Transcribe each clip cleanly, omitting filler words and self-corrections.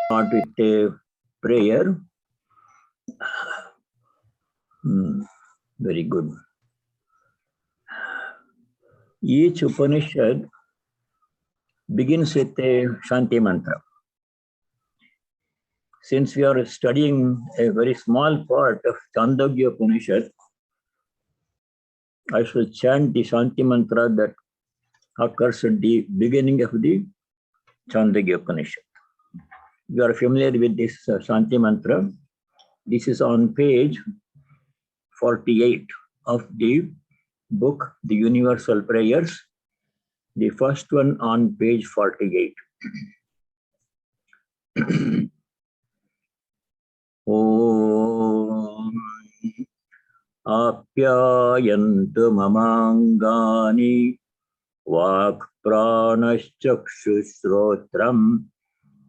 Start with a prayer. Very good. Each Upanishad begins with a Shanti mantra. Since we are studying a very small part of Chandogya Upanishad, I shall chant the Shanti mantra that occurs at the beginning of the Chandogya Upanishad. You are familiar with this Shanti mantra. This is on page 48 of the book, The Universal Prayers, the first one on page 48. Om Apyayantu mamangani vak pranashchakshushrotram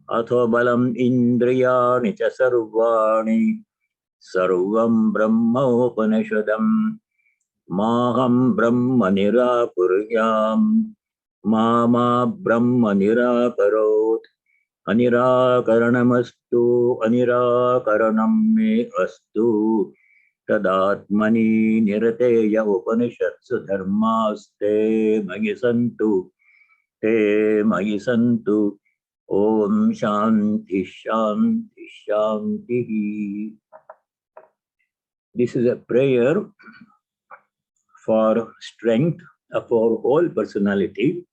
atho balam indriyani cha sarvani sarvam brahmopanishadam maham brahma nirakuryam mama brahma nirakarot anirakaranamastu anirakaranam me astu tadatmani nirateya upanishatsu dharmaste magi santu om shanti shanti shanti. This is a prayer for strength of our whole personality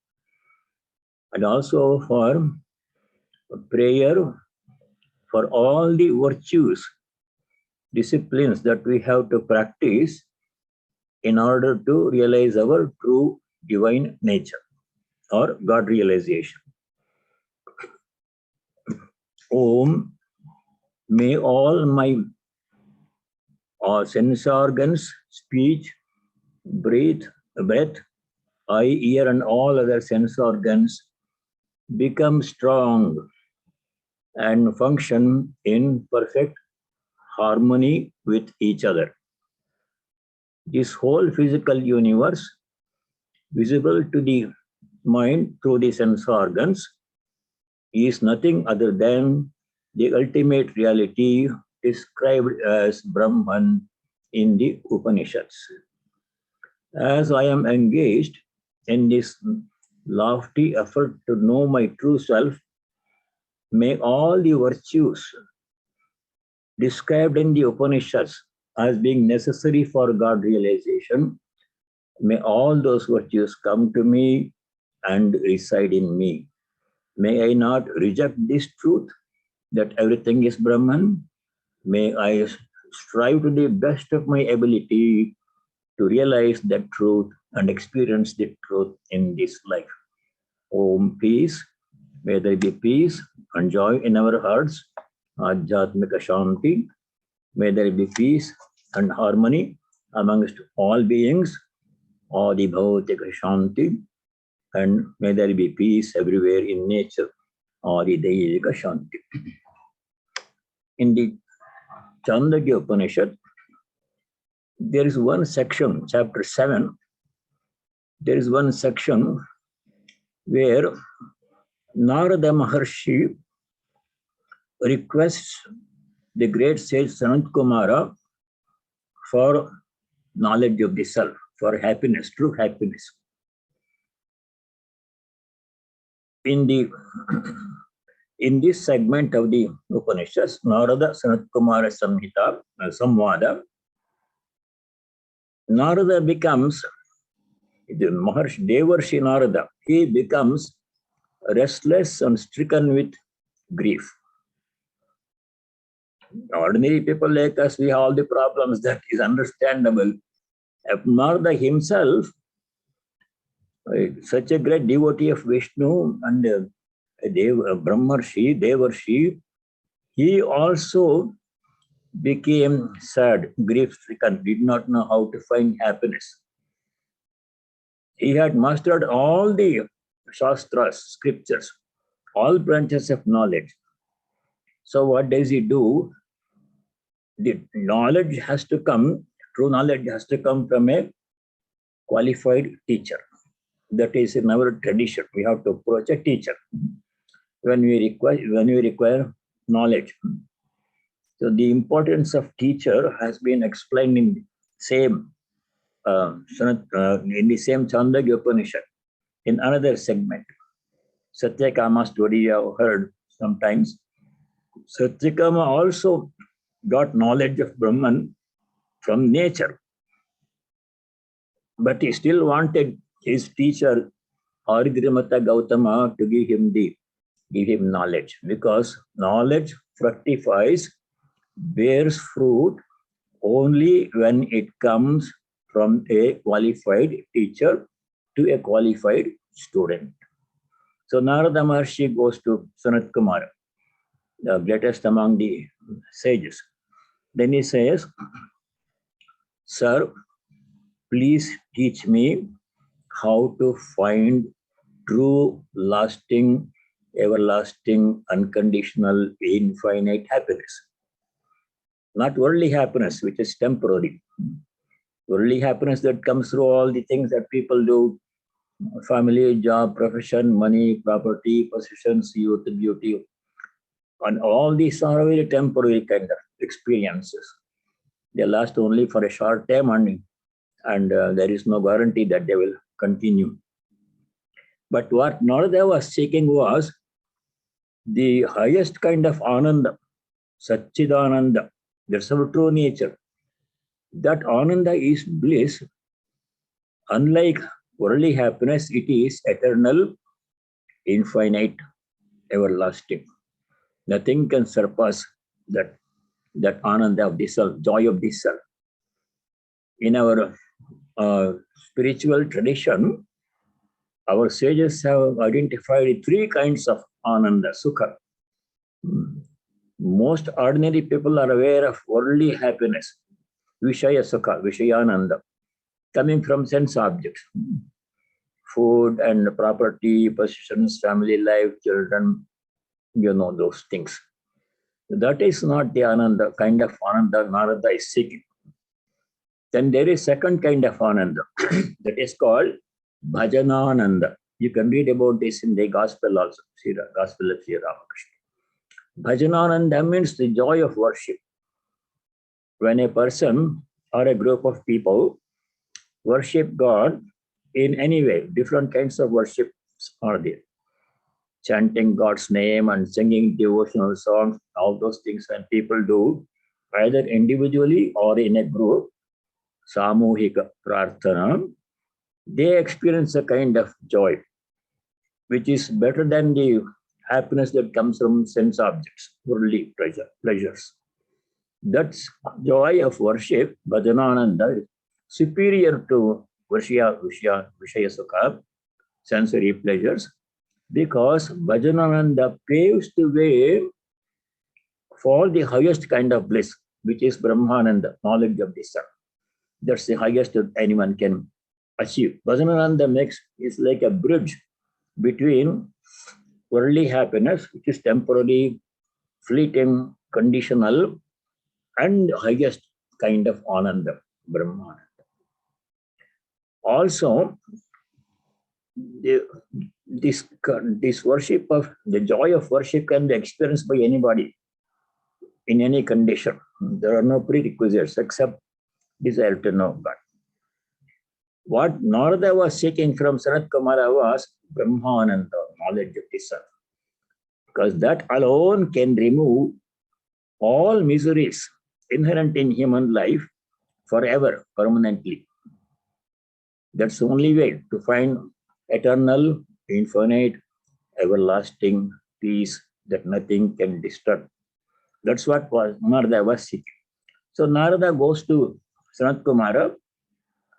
and also for a prayer for all the virtues, disciplines that we have to practice in order to realize our true divine nature or God realization. Om, may all my sense organs, speech, breath, eye, ear, and all other sense organs become strong and function in perfect harmony with each other. This whole physical universe, visible to the mind through the sense organs, is nothing other than the ultimate reality described as Brahman in the Upanishads. As I am engaged in this lofty effort to know my true self, may all the virtues described in the Upanishads as being necessary for God realization, may all those virtues come to me and reside in me. May I not reject this truth that everything is Brahman. May I strive to the best of my ability to realize that truth and experience the truth in this life. Om, peace. May there be peace and joy in our hearts. Adhyatmika Shanti. May there be peace and harmony amongst all beings. Adi Bhautika Shanti. And may there be peace everywhere in nature. Adi Daivika Shanti. In the Chandogya Upanishad, there is one section, chapter 7. There is one section where Narada Maharshi requests the great sage Sanatkumara for knowledge of the self, for happiness, true happiness. In this segment of the Upanishads, Narada Sanatkumara Samvada, Narada becomes, the Maharshi Devarshi Narada, he becomes restless and stricken with grief. Ordinary people like us, we have all the problems, that is understandable. Narada himself, such a great devotee of Vishnu and Devarshi, he also became sad, grief-stricken, did not know how to find happiness. He had mastered all the shastras, scriptures, all branches of knowledge. So what does he do? The knowledge has to come, true knowledge has to come from a qualified teacher. That is in our tradition. We have to approach a teacher. When we require knowledge. So the importance of teacher has been explained in the same Chandogya Upanishad in another segment. Satyakama story you have heard sometimes. Satyakama also got knowledge of Brahman from nature, but he still wanted his teacher Aridrimata Gautama to give him knowledge, because knowledge fructifies, bears fruit only when it comes from a qualified teacher to a qualified student. So Narada Maharshi goes to Sanatkumara, the greatest among the sages. Then he says, "Sir, please teach me how to find true, lasting, everlasting, unconditional, infinite happiness. Not worldly happiness, which is temporary. Worldly happiness that comes through all the things that people do, family, job, profession, money, property, possessions, youth, beauty. And all these are very temporary kind of experiences. They last only for a short time, and there is no guarantee that they will continue. But what Narada was seeking was the highest kind of Ananda, Satchidananda. That's our true nature. That Ananda is bliss. Unlike worldly happiness, it is eternal, infinite, everlasting. Nothing can surpass that Ananda of the self, joy of the self. In our spiritual tradition, our sages have identified three kinds of Ananda, Sukha. Most ordinary people are aware of worldly happiness, Vishaya Sukha, Vishayananda, coming from sense objects, food and property, possessions, family life, children, those things. That is not the Ananda, kind of Ananda Narada is seeking. Then there is second kind of Ananda that is called Bhajanananda. You can read about this in the Gospel also, Gospel of Sri Ramakrishna. Bhajanananda means the joy of worship. When a person or a group of people worship God in any way, different kinds of worships are there. Chanting God's name and singing devotional songs, all those things when people do, either individually or in a group, Samuhika Prarthana, they experience a kind of joy, which is better than the happiness that comes from sense objects, worldly pleasures. That joy of worship, Bhajanananda, is superior to Vishaya Sukha, sensory pleasures, because Bhajanananda paves the way for the highest kind of bliss, which is Brahmananda, knowledge of the self. That's the highest that anyone can achieve. Bhajanananda is like a bridge between worldly happiness, which is temporary, fleeting, conditional, and highest kind of Ananda, Brahmananda. Also, this worship of the joy of worship can be experienced by anybody in any condition. There are no prerequisites except desire to know God. What Narada was seeking from Sanatkumara was Brahmananda, knowledge of the self, because that alone can remove all miseries inherent in human life forever, permanently. That's the only way to find eternal, infinite, everlasting peace that nothing can disturb. That's what Narada was seeking. So Narada goes to Sanatkumara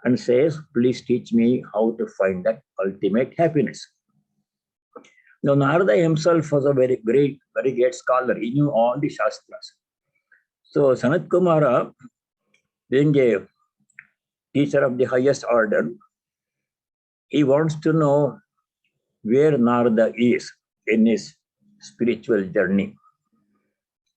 and says, "Please teach me how to find that ultimate happiness." Now, Narada himself was a very great scholar. He knew all the Shastras. So Sanatkumara, being a teacher of the highest order, he wants to know where Narada is in his spiritual journey.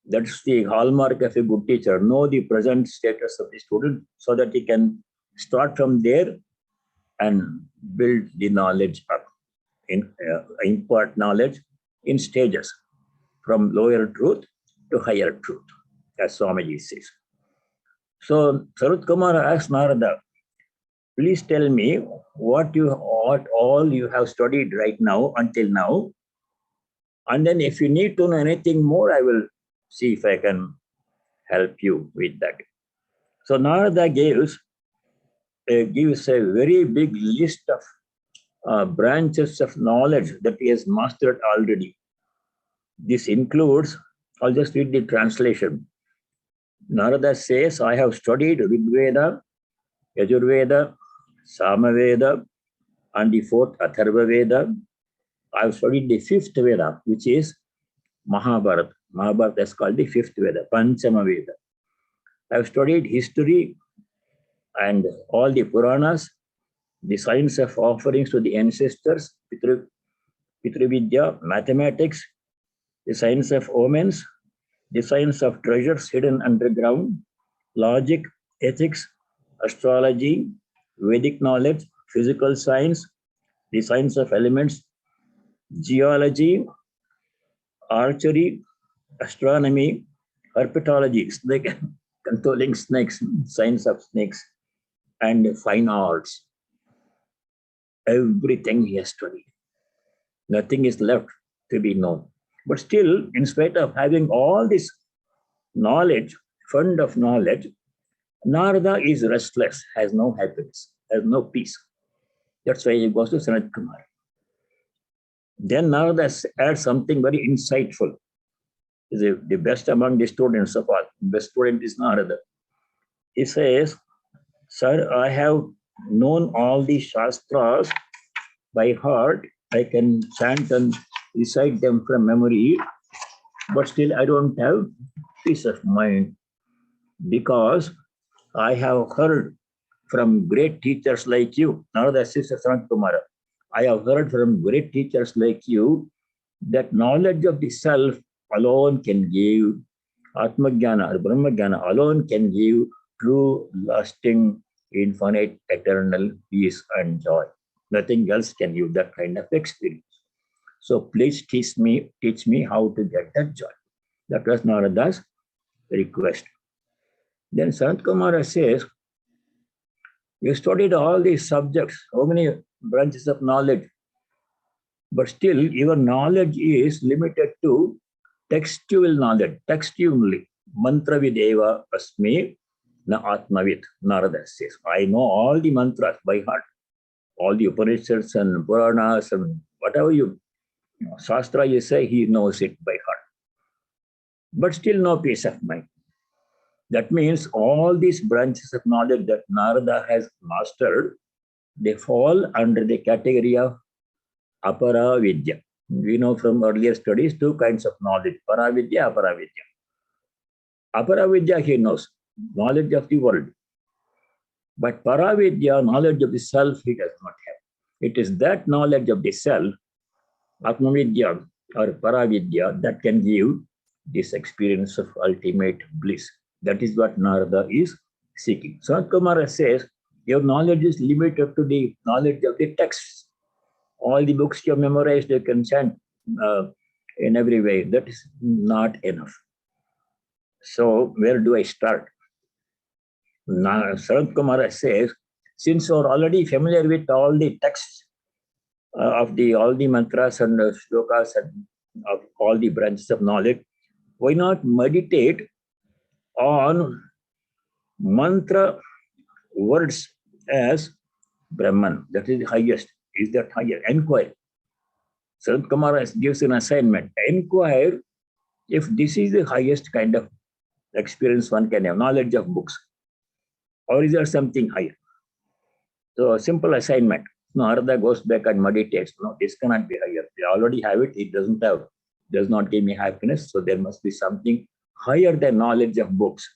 That's the hallmark of a good teacher. Know the present status of the student so that he can start from there and build the knowledge up, impart knowledge in stages, from lower truth to higher truth, as Swamiji says. So Sanatkumara asked Narada, please tell me what all you have studied right now until now. And then if you need to know anything more, I will see if I can help you with that. So Narada gives a very big list of branches of knowledge that he has mastered already. This includes, I'll just read the translation. Narada says, I have studied Rigveda, Yajurveda, Samaveda, and the fourth Atharva Veda. I have studied the fifth Veda, which is Mahabharata. Mahabharata is called the fifth Veda, Panchama Veda. I have studied history and all the Puranas, the science of offerings to the ancestors, Pitruvidya, mathematics, the science of omens, the science of treasures hidden underground, logic, ethics, astrology, Vedic knowledge, physical science, the science of elements, geology, archery, astronomy, herpetology, snake controlling snakes, science of snakes, and fine arts. Everything he has studied. Nothing is left to be known. But still, in spite of having all this knowledge, fund of knowledge, Narada is restless, has no happiness, has no peace. That's why he goes to Sanatkumara. Then Narada adds something very insightful. He's the best among the students of all. The best student is Narada. He says, sir, I have known all the Shastras by heart. I can chant and recite them from memory, but still I don't have peace of mind because I have heard from great teachers like you. Narada says, Sanatkumara, I have heard from great teachers like you that knowledge of the self alone can give Atmajnana or Brahmajnana alone can give true, lasting, infinite, eternal peace and joy. Nothing else can give that kind of experience. So please teach me how to get that joy. That was Narada's request. Then Sanatkumara says, you studied all these subjects, how many branches of knowledge, but still your knowledge is limited to textual knowledge, text only. Mantra videva asmi na atmavid, Narada says. I know all the mantras by heart, all the Upanishads and Puranas and whatever Shastra you say, he knows it by heart. But still no peace of mind. That means all these branches of knowledge that Narada has mastered, they fall under the category of aparavidya. We know from earlier studies two kinds of knowledge, paravidya, aparavidya. Aparavidya he knows, knowledge of the world. But paravidya, knowledge of the self, he does not have. It is that knowledge of the self, atmavidya or paravidya, that can give this experience of ultimate bliss. That is what Narada is seeking. Sanatkumara says, your knowledge is limited to the knowledge of the texts. All the books you have memorized, you can chant in every way. That is not enough. So where do I start? Sanatkumara says, since you are already familiar with all the texts of all the mantras and shlokas and of all the branches of knowledge, why not meditate on mantra words as Brahman? That is the highest. Is that higher? Inquire. Sanatkumara gives an assignment. Inquire if this is the highest kind of experience one can have, knowledge of books, or is there something higher? So a simple assignment. Narada goes back and meditates. No, this cannot be higher. They already have it. It does not give me happiness. So there must be something higher than knowledge of books,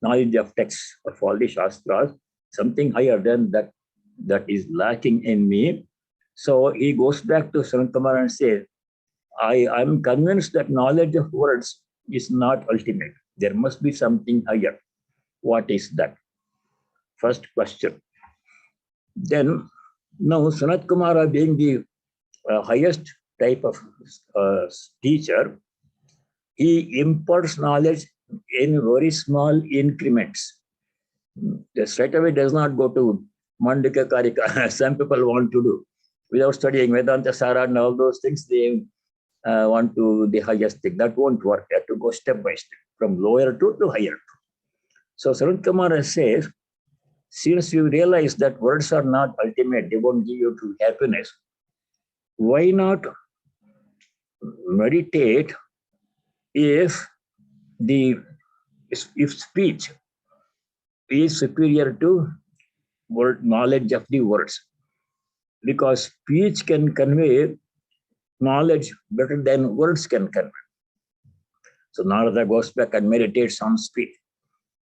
knowledge of texts of all the Shastras, something higher than that is lacking in me. So he goes back to Sanatkumara and says, I am convinced that knowledge of words is not ultimate. There must be something higher. What is that? First question. Then, now Sanatkumara being the highest type of teacher, he imparts knowledge in very small increments. Straight away does not go to Mandika Karika. Some people want to do. Without studying Vedanta, Sarada and all those things, they want to the highest thing. That won't work. You have to go step by step, from lower to higher. So Sanatkumara says, since you realize that words are not ultimate, they won't give you true happiness, why not meditate if speech is superior to word knowledge of the words? Because speech can convey knowledge better than words can convey. So Narada goes back and meditates on speech.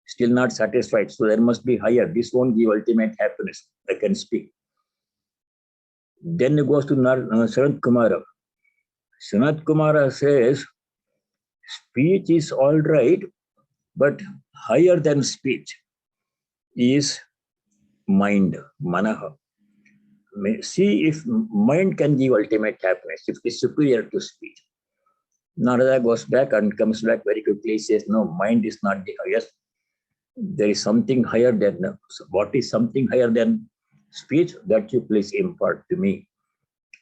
Still not satisfied. So there must be higher. This won't give ultimate happiness. I can speak. Then he goes to Sanatkumara. Sanatkumara says, speech is all right, but higher than speech is mind, manaha. See if mind can give ultimate happiness, if it's superior to speech. Narada goes back and comes back very quickly, says, no, mind is not the highest. There is something higher than, what is something higher than speech? That you please impart to me.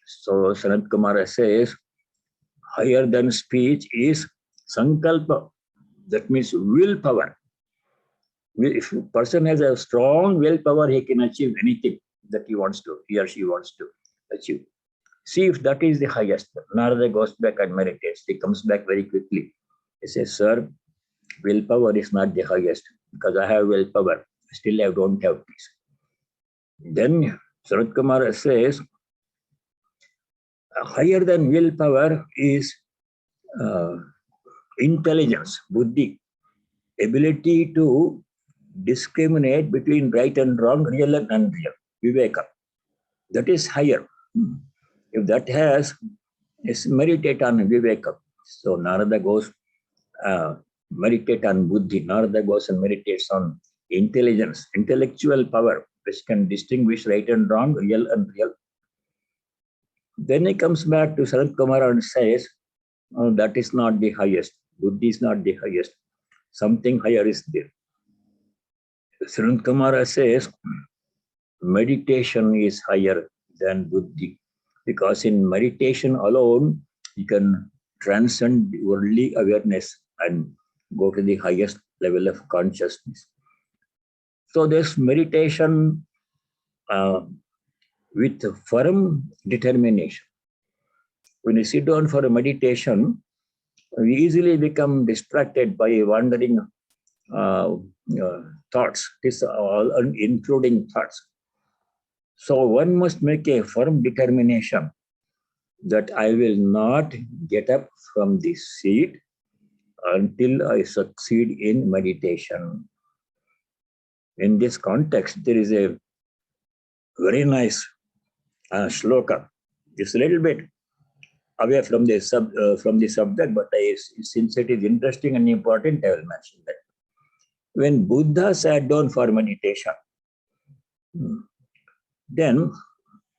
So Sanatkumara says, higher than speech is sankalpa. That means willpower. If a person has a strong willpower, he can achieve anything that he or she wants to achieve. See if that is the highest. Narada goes back and meditates. He comes back very quickly. He says, sir, willpower is not the highest, because I have willpower. Still, I don't have peace. Then Sanatkumara says, higher than willpower is intelligence, buddhi, ability to discriminate between right and wrong, real and unreal, viveka. That is higher. If that has, is meditate on viveka. So Narada goes meditate on buddhi. Narada goes and meditates on intelligence, intellectual power, which can distinguish right and wrong, real and real. Then he comes back to Sanatkumara and says, oh, that is not the highest. Buddhi is not the highest. Something higher is there. Sanatkumara says, meditation is higher than buddhi, because in meditation alone, you can transcend worldly awareness and go to the highest level of consciousness. So this meditation with firm determination. When you sit down for a meditation, we easily become distracted by wandering thoughts, including thoughts. So one must make a firm determination that I will not get up from this seat until I succeed in meditation. In this context, there is a very nice shloka. It's a little bit away from the subject, but since it is interesting and important, I will mention that. When Buddha sat down for meditation, then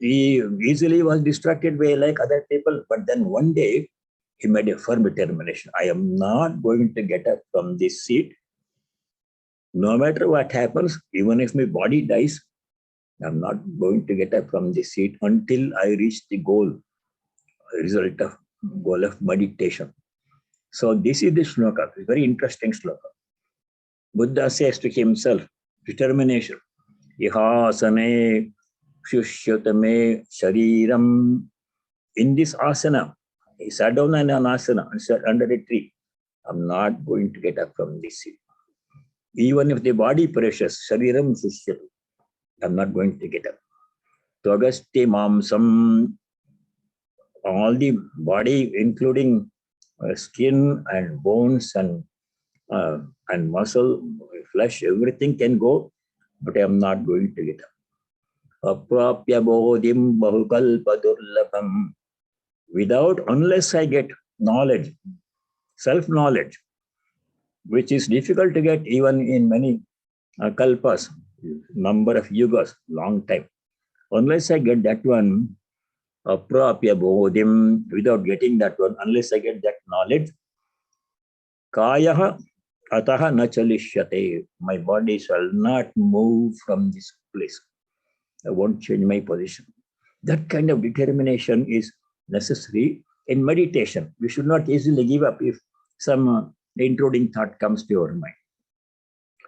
he easily was distracted by like other people, but then one day he made a firm determination. I am not going to get up from this seat. No matter what happens, even if my body dies, I'm not going to get up from this seat until I reach the goal of meditation. So this is the shloka, very interesting shloka. Buddha says to himself, determination. Ihasane shushyatame shariram. In this asana, he sat down in an asana and sat under a tree. I'm not going to get up from this seat. Even if the body perishes, shariram shushyatu. I'm not going to get up. Twagaste mamsam. All the body, including skin and bones and muscle, flesh, everything can go, but I am not going to get up. Aprapya bodhim bahukalpa durlabham. Unless I get knowledge, self-knowledge, which is difficult to get even in many kalpas, number of yugas, long time. Unless I get that one, aprapya bodhim, without getting that one, unless I get that knowledge, Kaya ataha na chalishyate. My body shall not move from this place. I won't change my position. That kind of determination is necessary in meditation. We should not easily give up if some intruding thought comes to your mind.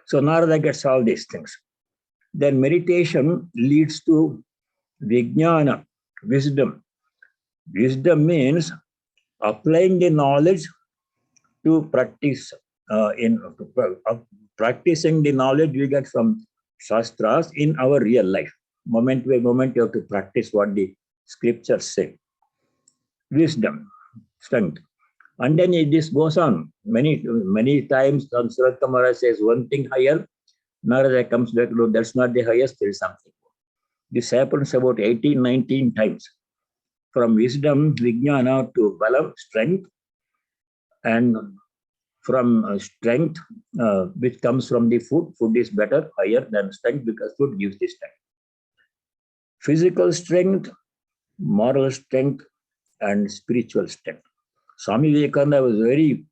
So Narada gets all these things. Then meditation leads to vijnana, wisdom. Wisdom means applying the knowledge to practice practicing the knowledge we get from shastras in our real life. Moment by moment, you have to practice what the scriptures say. Wisdom, strength. And then this goes on. Many times, Sanatkumara says one thing higher, Narada comes back, no, that's not the highest, there is something. This happens about 18, 19 times. From wisdom, vijnana to balam, strength, and from strength, which comes from the food. Food is better, higher than strength because food gives the strength. Physical strength, moral strength, and spiritual strength. Swami Vivekananda was very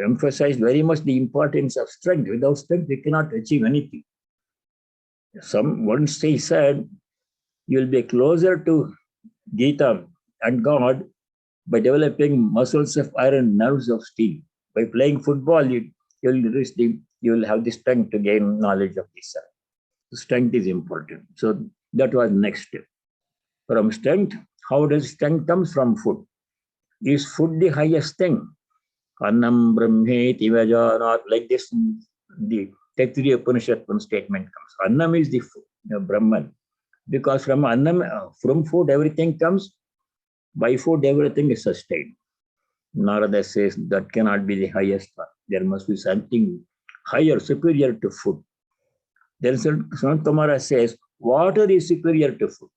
emphasized very much the importance of strength. Without strength, we cannot achieve anything. Once he said, you will be closer to Gita and God by developing muscles of iron, nerves of steel. By playing football, you will have the strength to gain knowledge of this. Strength is important. So that was next step. From strength, how does strength come from food? Is food the highest thing? Annam brahmeti vajanat, like this, the Taittiriya Upanishad one statement comes. Annam is the food, Brahman. Because from annam, from food, everything comes. By food, everything is sustained. Narada says that cannot be the highest one. There must be something higher, superior to food. Then Sanatkumara says, water is superior to food.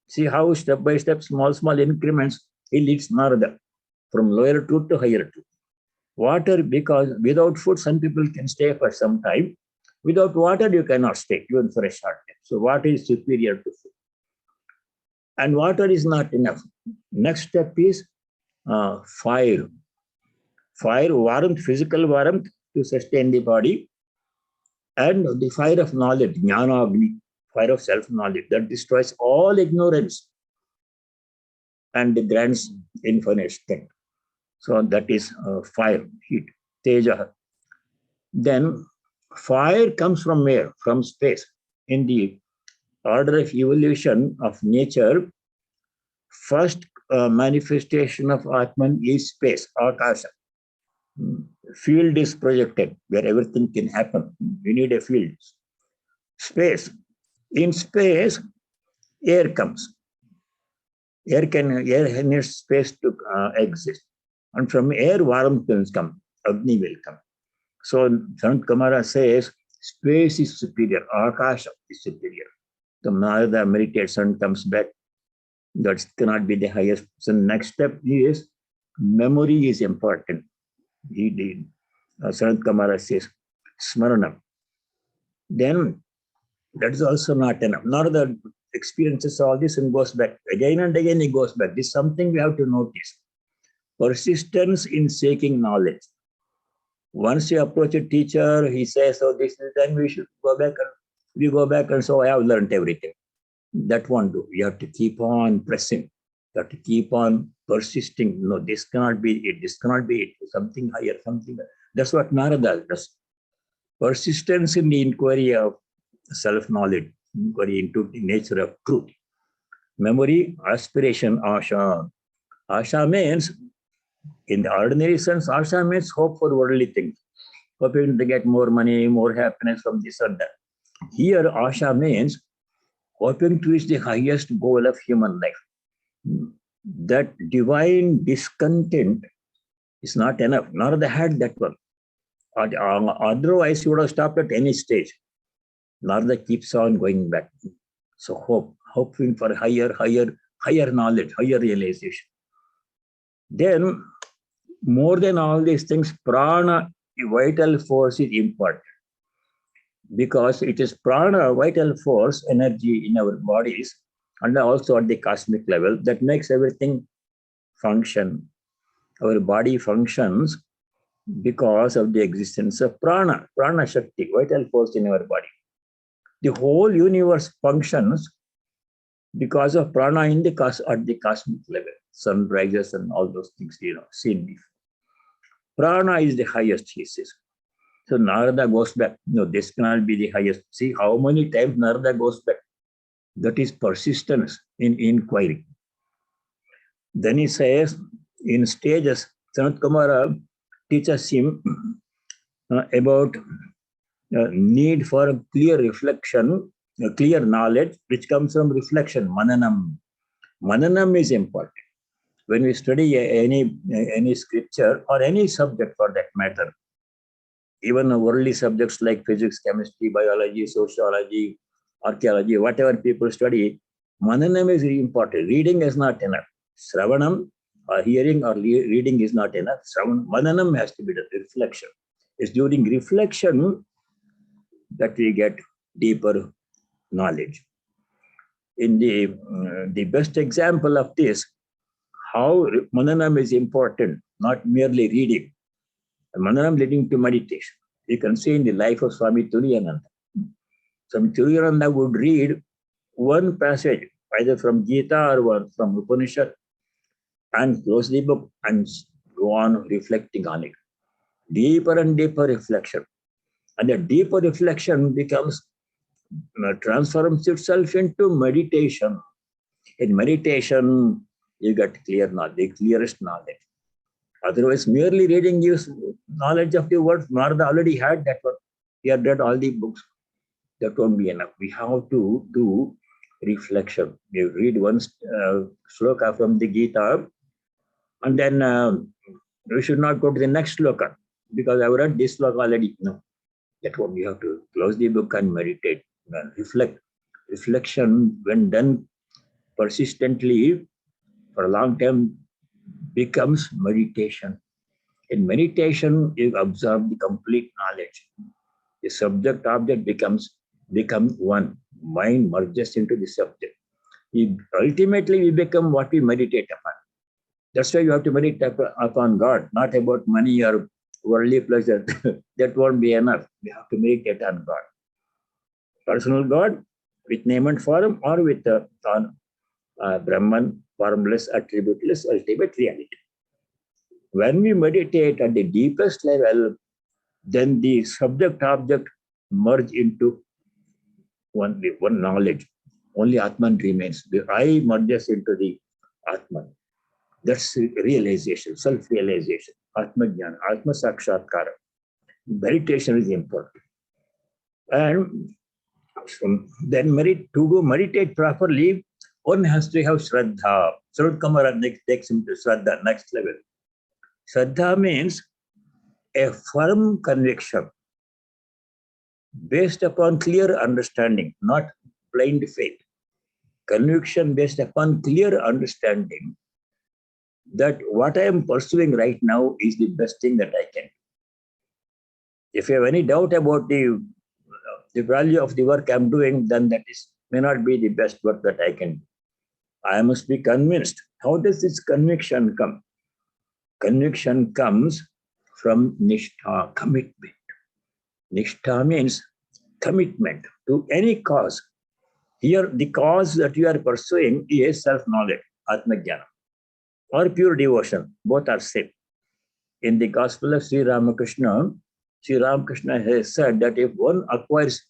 See how step by step, small increments, he leads Narada from lower truth to higher truth. Water, because without food, some people can stay for some time. Without water, you cannot stay, even for a short time. So water is superior to food. And water is not enough. Next step is fire. Fire, warmth, physical warmth to sustain the body. And the fire of knowledge, jnana agni, fire of self-knowledge, that destroys all ignorance and grants infinite strength. So that is fire, heat, teja. Then fire comes from where? From space. In the order of evolution of nature, first manifestation of Atman is space, akasha. Field is projected where everything can happen. We need a field. Space. In space, air comes. Air needs space to exist. And from air, warmth will come, Agni will come. So Sanatkumara says, space is superior, Akasha is superior. So Narada meditates and comes back. That cannot be the highest. So next step is, memory is important. He did. Sanatkumara says, Smarana. Then that is also not enough. Narada experiences all this and goes back. Again and again he goes back. This is something we have to notice. Persistence in seeking knowledge. Once you approach a teacher, he says, oh, this is then we should go back, and we go back and so I have learned everything. That won't do. You have to keep on pressing. You have to keep on persisting. No, this cannot be it. This cannot be it. Something higher, something. That's what Narada does. Persistence in the inquiry of self-knowledge, inquiry into the nature of truth. Memory, aspiration, asha. Asha means, in the ordinary sense, asha means hope for worldly things. Hoping to get more money, more happiness from this or that. Here, asha means hoping to reach the highest goal of human life. That divine discontent is not enough. Narada had that one. Otherwise, he would have stopped at any stage. Narada keeps on going back. So hoping for higher knowledge, higher realization. Then, more than all these things, prana, the vital force, is important. Because it is prana, vital force, energy in our bodies, and also at the cosmic level, that makes everything function. Our body functions because of the existence of prana, prana shakti, vital force in our body. The whole universe functions because of prana in the at the cosmic level. Sunrises and all those things, seen before. Prana is the highest, he says. So Narada goes back. No, this cannot be the highest. See how many times Narada goes back. That is persistence in inquiry. Then he says, in stages, Sanatkumara teaches him about need for clear reflection, clear knowledge, which comes from reflection, mananam. Mananam is important. When we study any scripture or any subject for that matter, even worldly subjects like physics, chemistry, biology, sociology, archaeology, whatever people study, mananam is really important. Reading is not enough. Sravanam, or hearing or reading is not enough. Mananam has to be the reflection. It's during reflection that we get deeper knowledge. In the best example of this, how mananam is important, not merely reading. Mananam leading to meditation. You can see in the life of Swami Turiyananda. Swami Turiyananda would read one passage, either from Gita or from Upanishad, and close the book and go on reflecting on it. Deeper and deeper reflection. And the deeper reflection transforms itself into meditation. In meditation, you get clear knowledge, the clearest knowledge. Otherwise, merely reading gives knowledge of the words. Narada already had that one. He had read all the books. That won't be enough. We have to do reflection. You read one sloka from the Gita, and then we should not go to the next sloka because I read this sloka already. No, that one you have to close the book and meditate, reflect. Reflection, when done persistently for a long time, becomes meditation. In meditation, you observe the complete knowledge. The subject-object becomes one. Mind merges into the subject. Ultimately, we become what we meditate upon. That's why you have to meditate upon God, not about money or worldly pleasure. That won't be enough. We have to meditate on God. Personal God with name and form, or with Brahman, formless, attributeless, ultimate reality. When we meditate at the deepest level, then the subject-object merge into one knowledge. Only Atman remains. The I merges into the Atman. That's realization, self-realization, Atma-jnana, Atma-sakshatkara. Meditation is important. And then to meditate properly, one has to have Shraddha. Sanatkumara takes him to Shraddha, next level. Shraddha means a firm conviction based upon clear understanding, not blind faith. Conviction based upon clear understanding that what I am pursuing right now is the best thing that I can do. If you have any doubt about the value of the work I'm doing, then that may not be the best work that I can do. I must be convinced. How does this conviction come? Conviction comes from nishtha, commitment. Nishtha means commitment to any cause. Here, the cause that you are pursuing is self-knowledge, atma-jnana, or pure devotion. Both are same. In the Gospel of Sri Ramakrishna, Sri Ramakrishna has said that if one acquires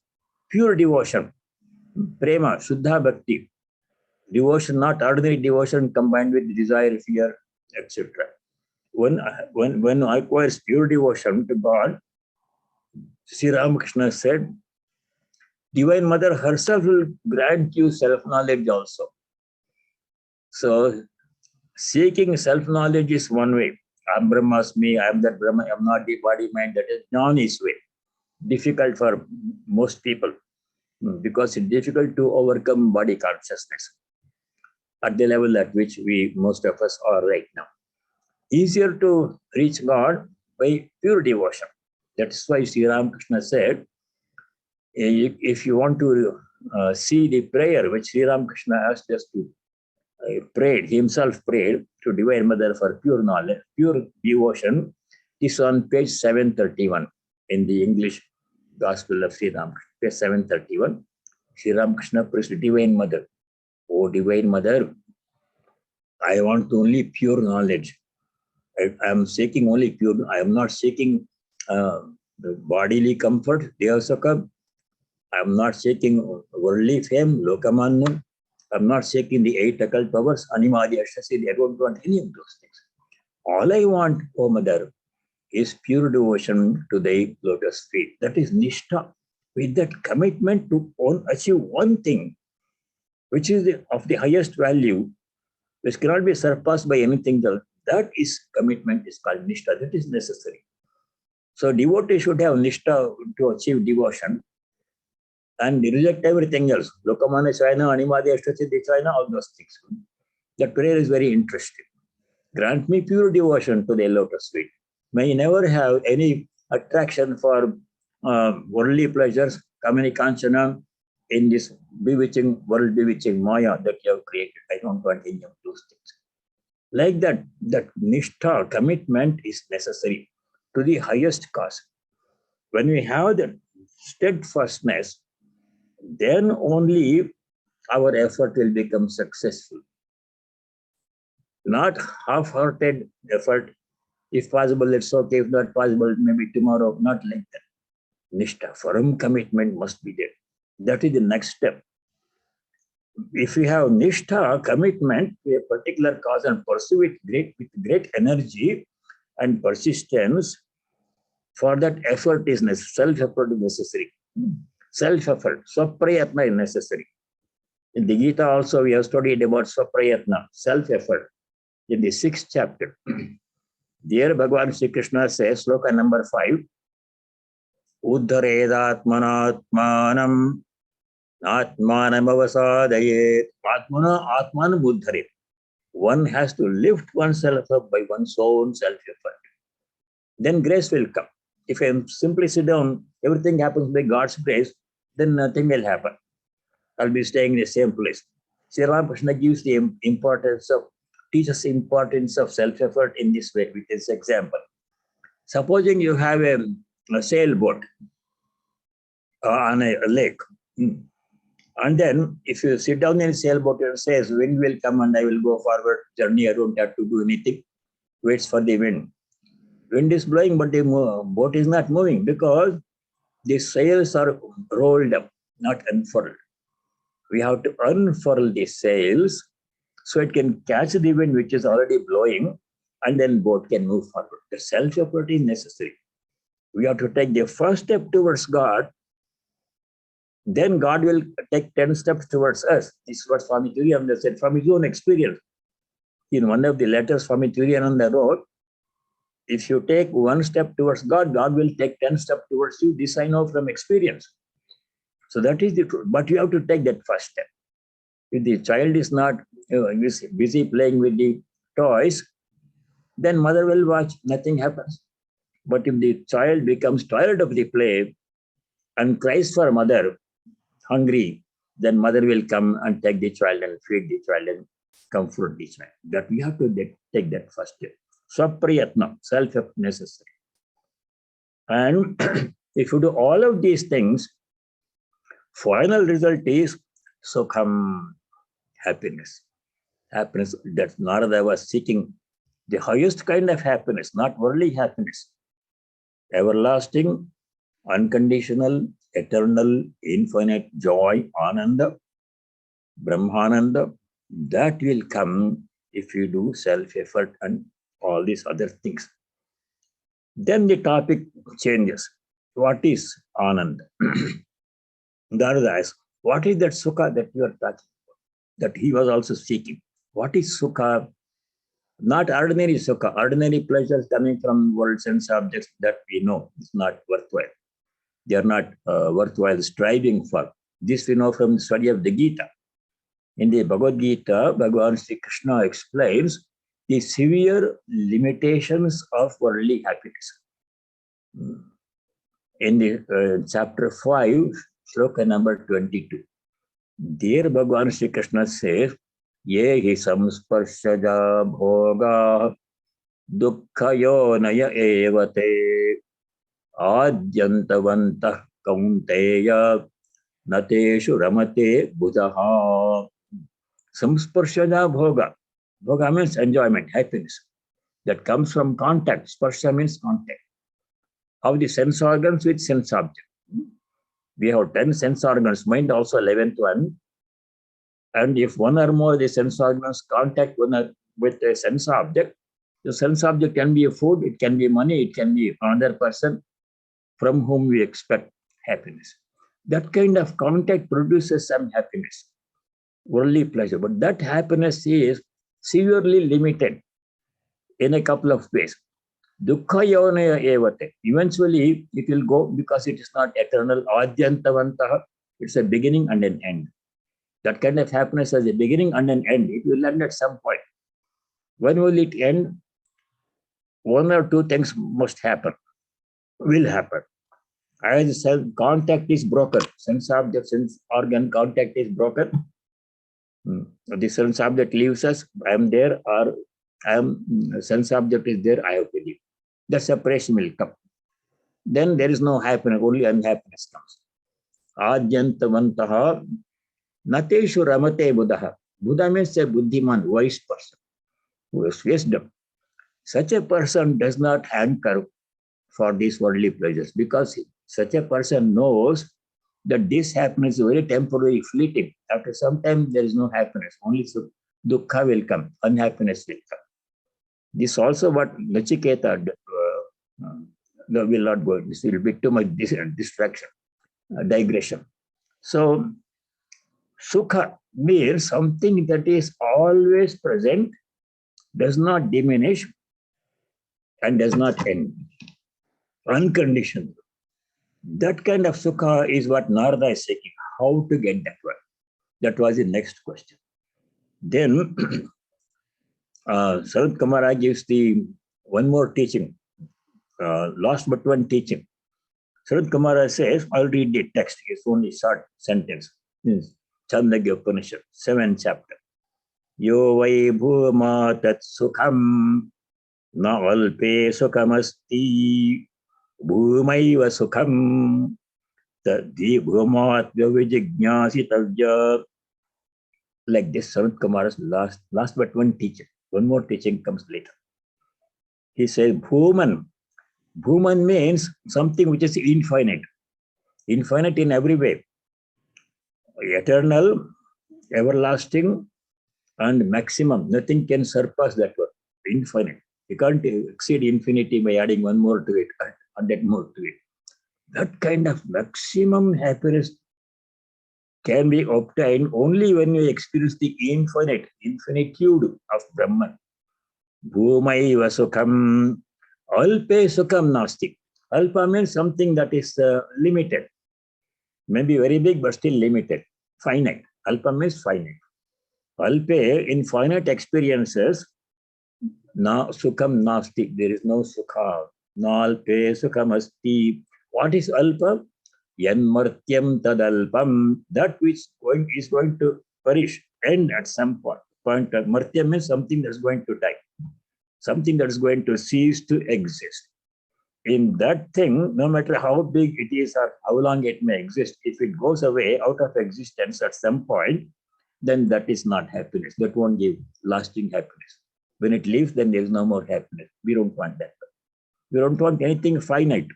pure devotion, prema, shuddha bhakti, devotion, not ordinary devotion combined with desire, fear, etc. When one acquires pure devotion to God, Sri Ramakrishna said, Divine Mother herself will grant you self-knowledge also. So, seeking self-knowledge is one way. I am Brahmasmi, I am that Brahma, I am not the body, mind. That is Jnani's way. Difficult for most people because it's difficult to overcome body consciousness at the level at which most of us are right now. Easier to reach God by pure devotion. That's why Sri Ramakrishna said, if you want to see the prayer which Sri Ramakrishna asked us to himself prayed to Divine Mother for pure knowledge, pure devotion, This is on page 731 in the English Gospel of Sri Ramakrishna, page 731. Sri Ramakrishna prays to Divine Mother. Oh, Divine Mother, I want only pure knowledge. I am seeking only pure. I am not seeking the bodily comfort. They also come. I am not seeking worldly fame, lokamanam. I am not seeking the 8 occult powers, animadi, ashasi. I don't want any of those things. All I want, oh Mother, is pure devotion to thy lotus feet. That is nishtha. With that commitment to achieve one thing, which is of the highest value, which cannot be surpassed by anything else. That is commitment is called nishtha. That is necessary. So devotee should have nishtha to achieve devotion and reject everything else. Lokamana China, Animadi Ashtasiddhi China, all those things. That prayer is very interesting. Grant me pure devotion to the lotus feet. May never have any attraction for worldly pleasures, kamini kanchana, in this bewitching, world bewitching maya that you have created. I don't want any of those things. Like that nishtha, commitment is necessary to the highest cause. When we have that steadfastness, then only our effort will become successful. Not half-hearted effort. If possible, it's okay. If not possible, maybe tomorrow. Not like that. Nishtha, firm commitment must be there. That is the next step. If we have nishtha, commitment to a particular cause and pursue it with great energy and persistence, for that effort is necessary. Self-effort is necessary. Self-effort, swaprayatna is necessary. In the Gita also we have studied about swaprayatna, self-effort. In the 6th chapter, there Bhagavan Sri Krishna says, sloka number 5, Uddharedatmanatmanam Atmanam avasadayet. Atmanam uddharet. One has to lift oneself up by one's own self-effort. Then grace will come. If I simply sit down, everything happens by God's grace, then nothing will happen. I'll be staying in the same place. Sri Ramakrishna gives the teaches the importance of self-effort in this way, with this example. Supposing you have a sailboat on a lake. And then if you sit down in a sailboat and says, wind will come and I will go forward journey, I don't have to do anything, waits for the wind. Wind is blowing, but the boat is not moving because the sails are rolled up, not unfurled. We have to unfurl the sails so it can catch the wind which is already blowing, and then boat can move forward. The self-effort is necessary. We have to take the first step towards God, then God will take 10 steps towards us. This is what Swami Vivekananda said from his own experience. In one of the letters Swami Vivekananda wrote, if you take one step towards God, God will take 10 steps towards you. This I know from experience. So that is the truth. But you have to take that first step. If the child is not busy playing with the toys, then mother will watch, nothing happens. But if the child becomes tired of the play and cries for mother, hungry, then mother will come and take the child and feed the child and comfort the child. That we have to take that first step. Swaprayatna, self-effort necessary. And if you do all of these things, final result is sukham, happiness. Happiness that Narada was seeking, the highest kind of happiness, not worldly happiness. Everlasting, unconditional, eternal, infinite joy, Ananda, Brahmananda, that will come if you do self-effort and all these other things. Then the topic changes. What is Anand? Narada asks, what is that sukha that you are talking about? That he was also seeking. What is sukha? Not ordinary sukha, ordinary pleasures coming from world sense objects that we know is not worthwhile. They are not worthwhile striving for. This we know from the study of the Gita. In the Bhagavad Gita, Bhagavan Sri Krishna explains the severe limitations of worldly happiness. In the chapter 5, sloka number 22. There Bhagavan Sri Krishna says, ye hi samsparshaja bhoga Dukkayonaya evate adyantavantah kaunteya nateshu ramate buddha. Samsparshana bhoga. Bhoga means enjoyment, happiness. That comes from contact. Sparsha means contact of the sense organs with sense object. We have 10 sense organs, mind also 11th one. And if one or more of the sense organs contact with a sense object, the sense object can be a food, it can be money, it can be another person from whom we expect happiness. That kind of contact produces some happiness, worldly pleasure. But that happiness is severely limited in a couple of ways. Dukkha yonaya evate. Eventually, it will go because it is not eternal. Adyantavantaha. It's a beginning and an end. That kind of happiness has a beginning and an end. It will end at some point. When will it end? One or two things must happen, will happen. As contact is broken, sense object, sense organ contact is broken. The sense object leaves us, I am there, or sense object is there, I have to leave. The separation will come. Then there is no happiness, only unhappiness comes. Adyantavantaha nateshu ramate buddha. Buddha means a buddhiman, wise person who has wisdom. Such a person does not hanker for these worldly pleasures because such a person knows that this happiness is very temporary, fleeting. After some time, there is no happiness. Only dukkha will come, unhappiness will come. This also what Nachiketa will not go. This will be too much distraction, digression. So, sukha means something that is always present, does not diminish, and does not end. Unconditional. That kind of sukha is what Narada is seeking. How to get that one? That was the next question. Then Sanatkumara gives the one more teaching, last but one teaching. Sanatkumara says, I'll read the text. It's only short sentence. Chandogya Upanishad, 7th chapter. Yo vai bhuma tat sukham na alpe sukhamasti bhumaiva sukham tadhi bhumat vijignyasitavya. Like this, Sanatkumara's last but one teaching. One more teaching comes later. He says, Bhuman. Bhuman means something which is infinite. Infinite in every way. Eternal, everlasting, and maximum. Nothing can surpass that one. Infinite. You can't exceed infinity by adding one more to it, and that more to it. That kind of maximum happiness can be obtained only when you experience the infinitude of Brahman. Bhumaiva sukham, alpe sukham nasti. Alpa means something that is limited. Maybe very big, but still limited. Finite. Alpa means finite. Alpe, in finite experiences, na sukham nasti. There is no sukha. Na alpe sukham asti. What is alpa? Yanmartyam tadalpam, that which is going to perish, end at some point. Martyam means something that's going to die, something that is going to cease to exist. In that thing, no matter how big it is or how long it may exist, if it goes away out of existence at some point, then that is not happiness. That won't give lasting happiness. When it leaves, then there is no more happiness. We don't want that. We don't want anything finite.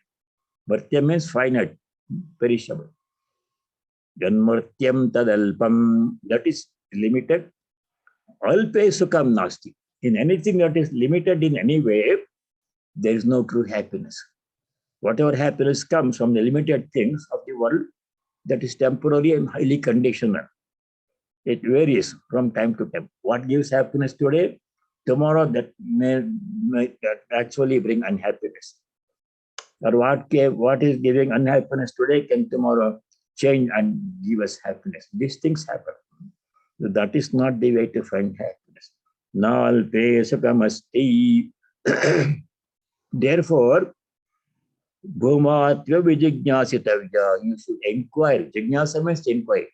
Martyam means finite, perishable. Janmartyam tadalpam, that is limited. Alpe sukham nasti. In anything that is limited in any way, there is no true happiness. Whatever happiness comes from the limited things of the world, that is temporary and highly conditional. It varies from time to time. What gives happiness today, tomorrow that may actually bring unhappiness. Or what is giving unhappiness today can tomorrow change and give us happiness. These things happen. So that is not the way to find happiness. Nalpe sukamasti. Therefore, bhumatva vijignyasitavya. You should inquire. Jignasa means inquire.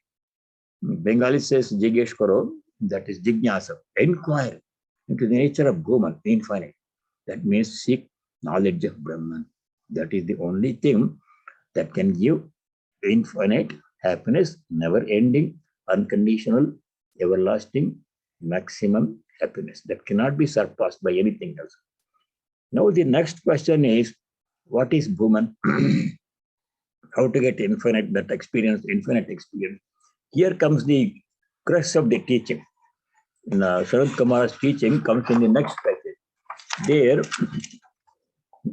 Bengali says jigesh karo. That is jignasa. Inquire into the nature of Bhuman, the infinite. That means seek knowledge of Brahman. That is the only thing that can give infinite happiness, never ending, unconditional, everlasting, maximum happiness that cannot be surpassed by anything else. Now, the next question is, what is Bhuman? How to get infinite, that experience, infinite experience? Here comes the crux of the teaching. Sanatkumara's teaching comes in the next passage. There,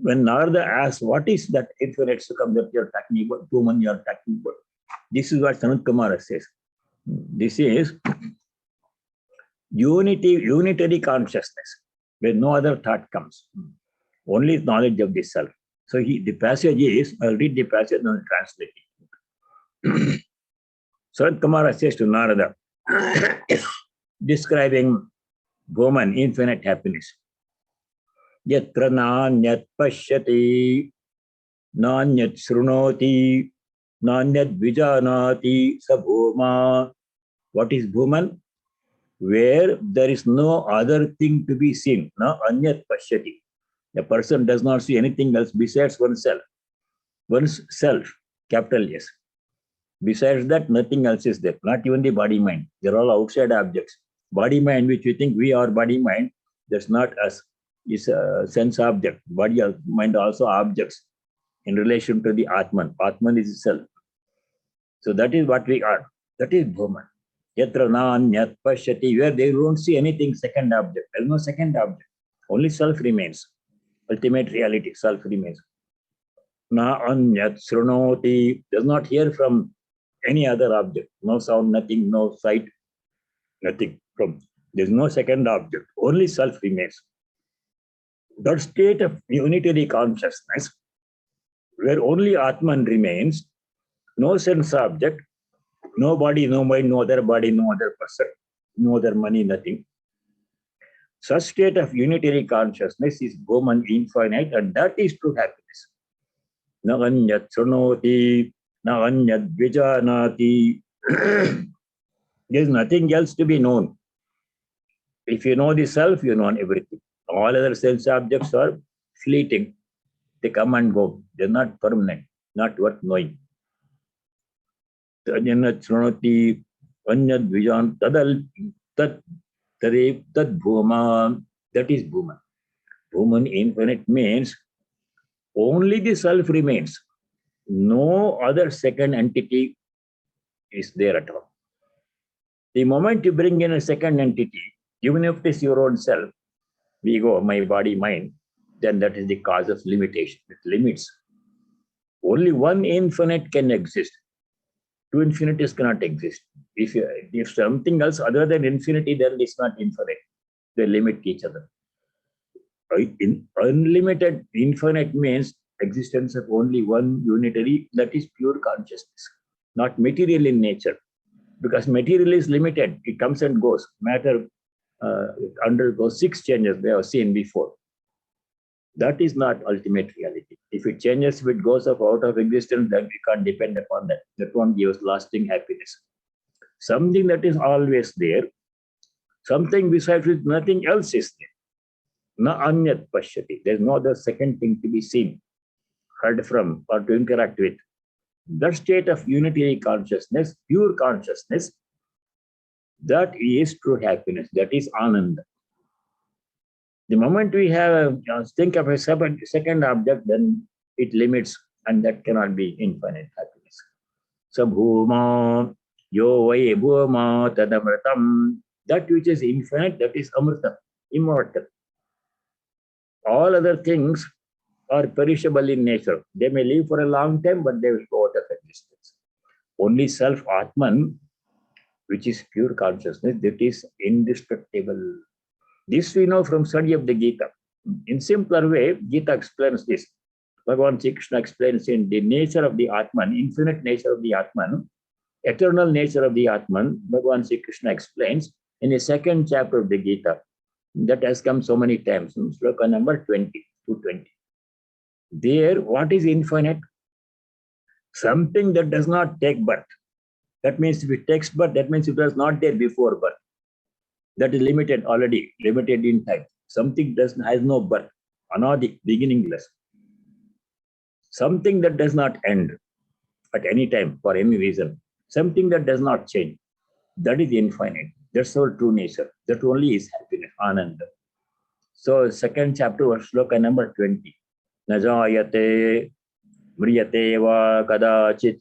when Narada asks, what is that infinite sukham that you're talking about, Bhuman you're talking about? This is what Sanatkumara says. This is unitary consciousness, where no other thought comes. Only knowledge of the self. So the passage is, I'll read the passage and I'll translate it. Sanatkumara says to Narada, describing Bhuman, infinite happiness. Yatra nanyat pashyati, nanyat srunoti, nanyat vijanati sabhuma. What is Bhuman? Where there is no other thing to be seen. Na anyat pashyati. The person does not see anything else besides oneself. One's self, capital S. Besides that, nothing else is there. Not even the body-mind. They're all outside objects. Body-mind, which we think we are body-mind, that's not us. It's a sense object. Body-mind also objects in relation to the Atman. Atman is self. So that is what we are. That is Bhuman. Yatra nanyat pashyati, where they don't see anything second object. There is no second object. Only self remains. Ultimate reality, self remains. Na anyat srunoti, does not hear from any other object. No sound, nothing, no sight, nothing. There's no second object. Only self remains. That state of unitary consciousness, where only Atman remains, no sense object, no body, no mind, no other body, no other person, no other money, nothing. Such state of unitary consciousness is Bhuman, infinite, and that is true happiness. Na anyat srunoti, na anyat vijanati. There is nothing else to be known. If you know the self, you know everything. All other sense objects are fleeting. They come and go. They're not permanent, not worth knowing. Anyat srunoti, anyat vijan, tad bhuma, that is Bhuman. Bhuman, infinite, means only the self remains. No other second entity is there at all. The moment you bring in a second entity, even if it is your own self, ego, my body, mind, then that is the cause of limitation. It limits. Only one infinite can exist. Two infinities cannot exist. If something else other than infinity, then it's not infinite. They limit each other. Unlimited, infinite means existence of only one unitary, that is pure consciousness, not material in nature. Because material is limited. It comes and goes. Matter undergoes 6 changes we have seen before. That is not ultimate reality. If it changes, if it goes out of existence, then we can't depend upon that. That won't give us lasting happiness. Something that is always there, something besides which nothing else is there. Na anyat pashyati. There's no other second thing to be seen, heard from, or to interact with. That state of unitary consciousness, pure consciousness, that is true happiness. That is Anand. The moment we have think of a second object, then it limits, and that cannot be infinite happiness. Sabhuma, yo vai bhuma tadamritam. That which is infinite, that is amrita, immortal. All other things are perishable in nature. They may live for a long time, but they will go out of existence. Only self Atman, which is pure consciousness, that is indestructible. This we know from study of the Gita. In simpler way, Gita explains this. Bhagavan Sri Krishna explains in the nature of the Atman, infinite nature of the Atman, eternal nature of the Atman. Bhagavan Sri Krishna explains in the 2nd chapter of the Gita. That has come so many times. In sloka number 20 to 20. There, what is infinite? Something that does not take birth. That means if it takes birth, that means it was not there before birth. That is limited already, limited in time. Something has no birth. anadi, beginningless. Something that does not end at any time for any reason. Something that does not change. That is infinite. That's our true nature. That only is happiness, Anand. So, second chapter, sloka number 20. Najayate mriyate va kadachit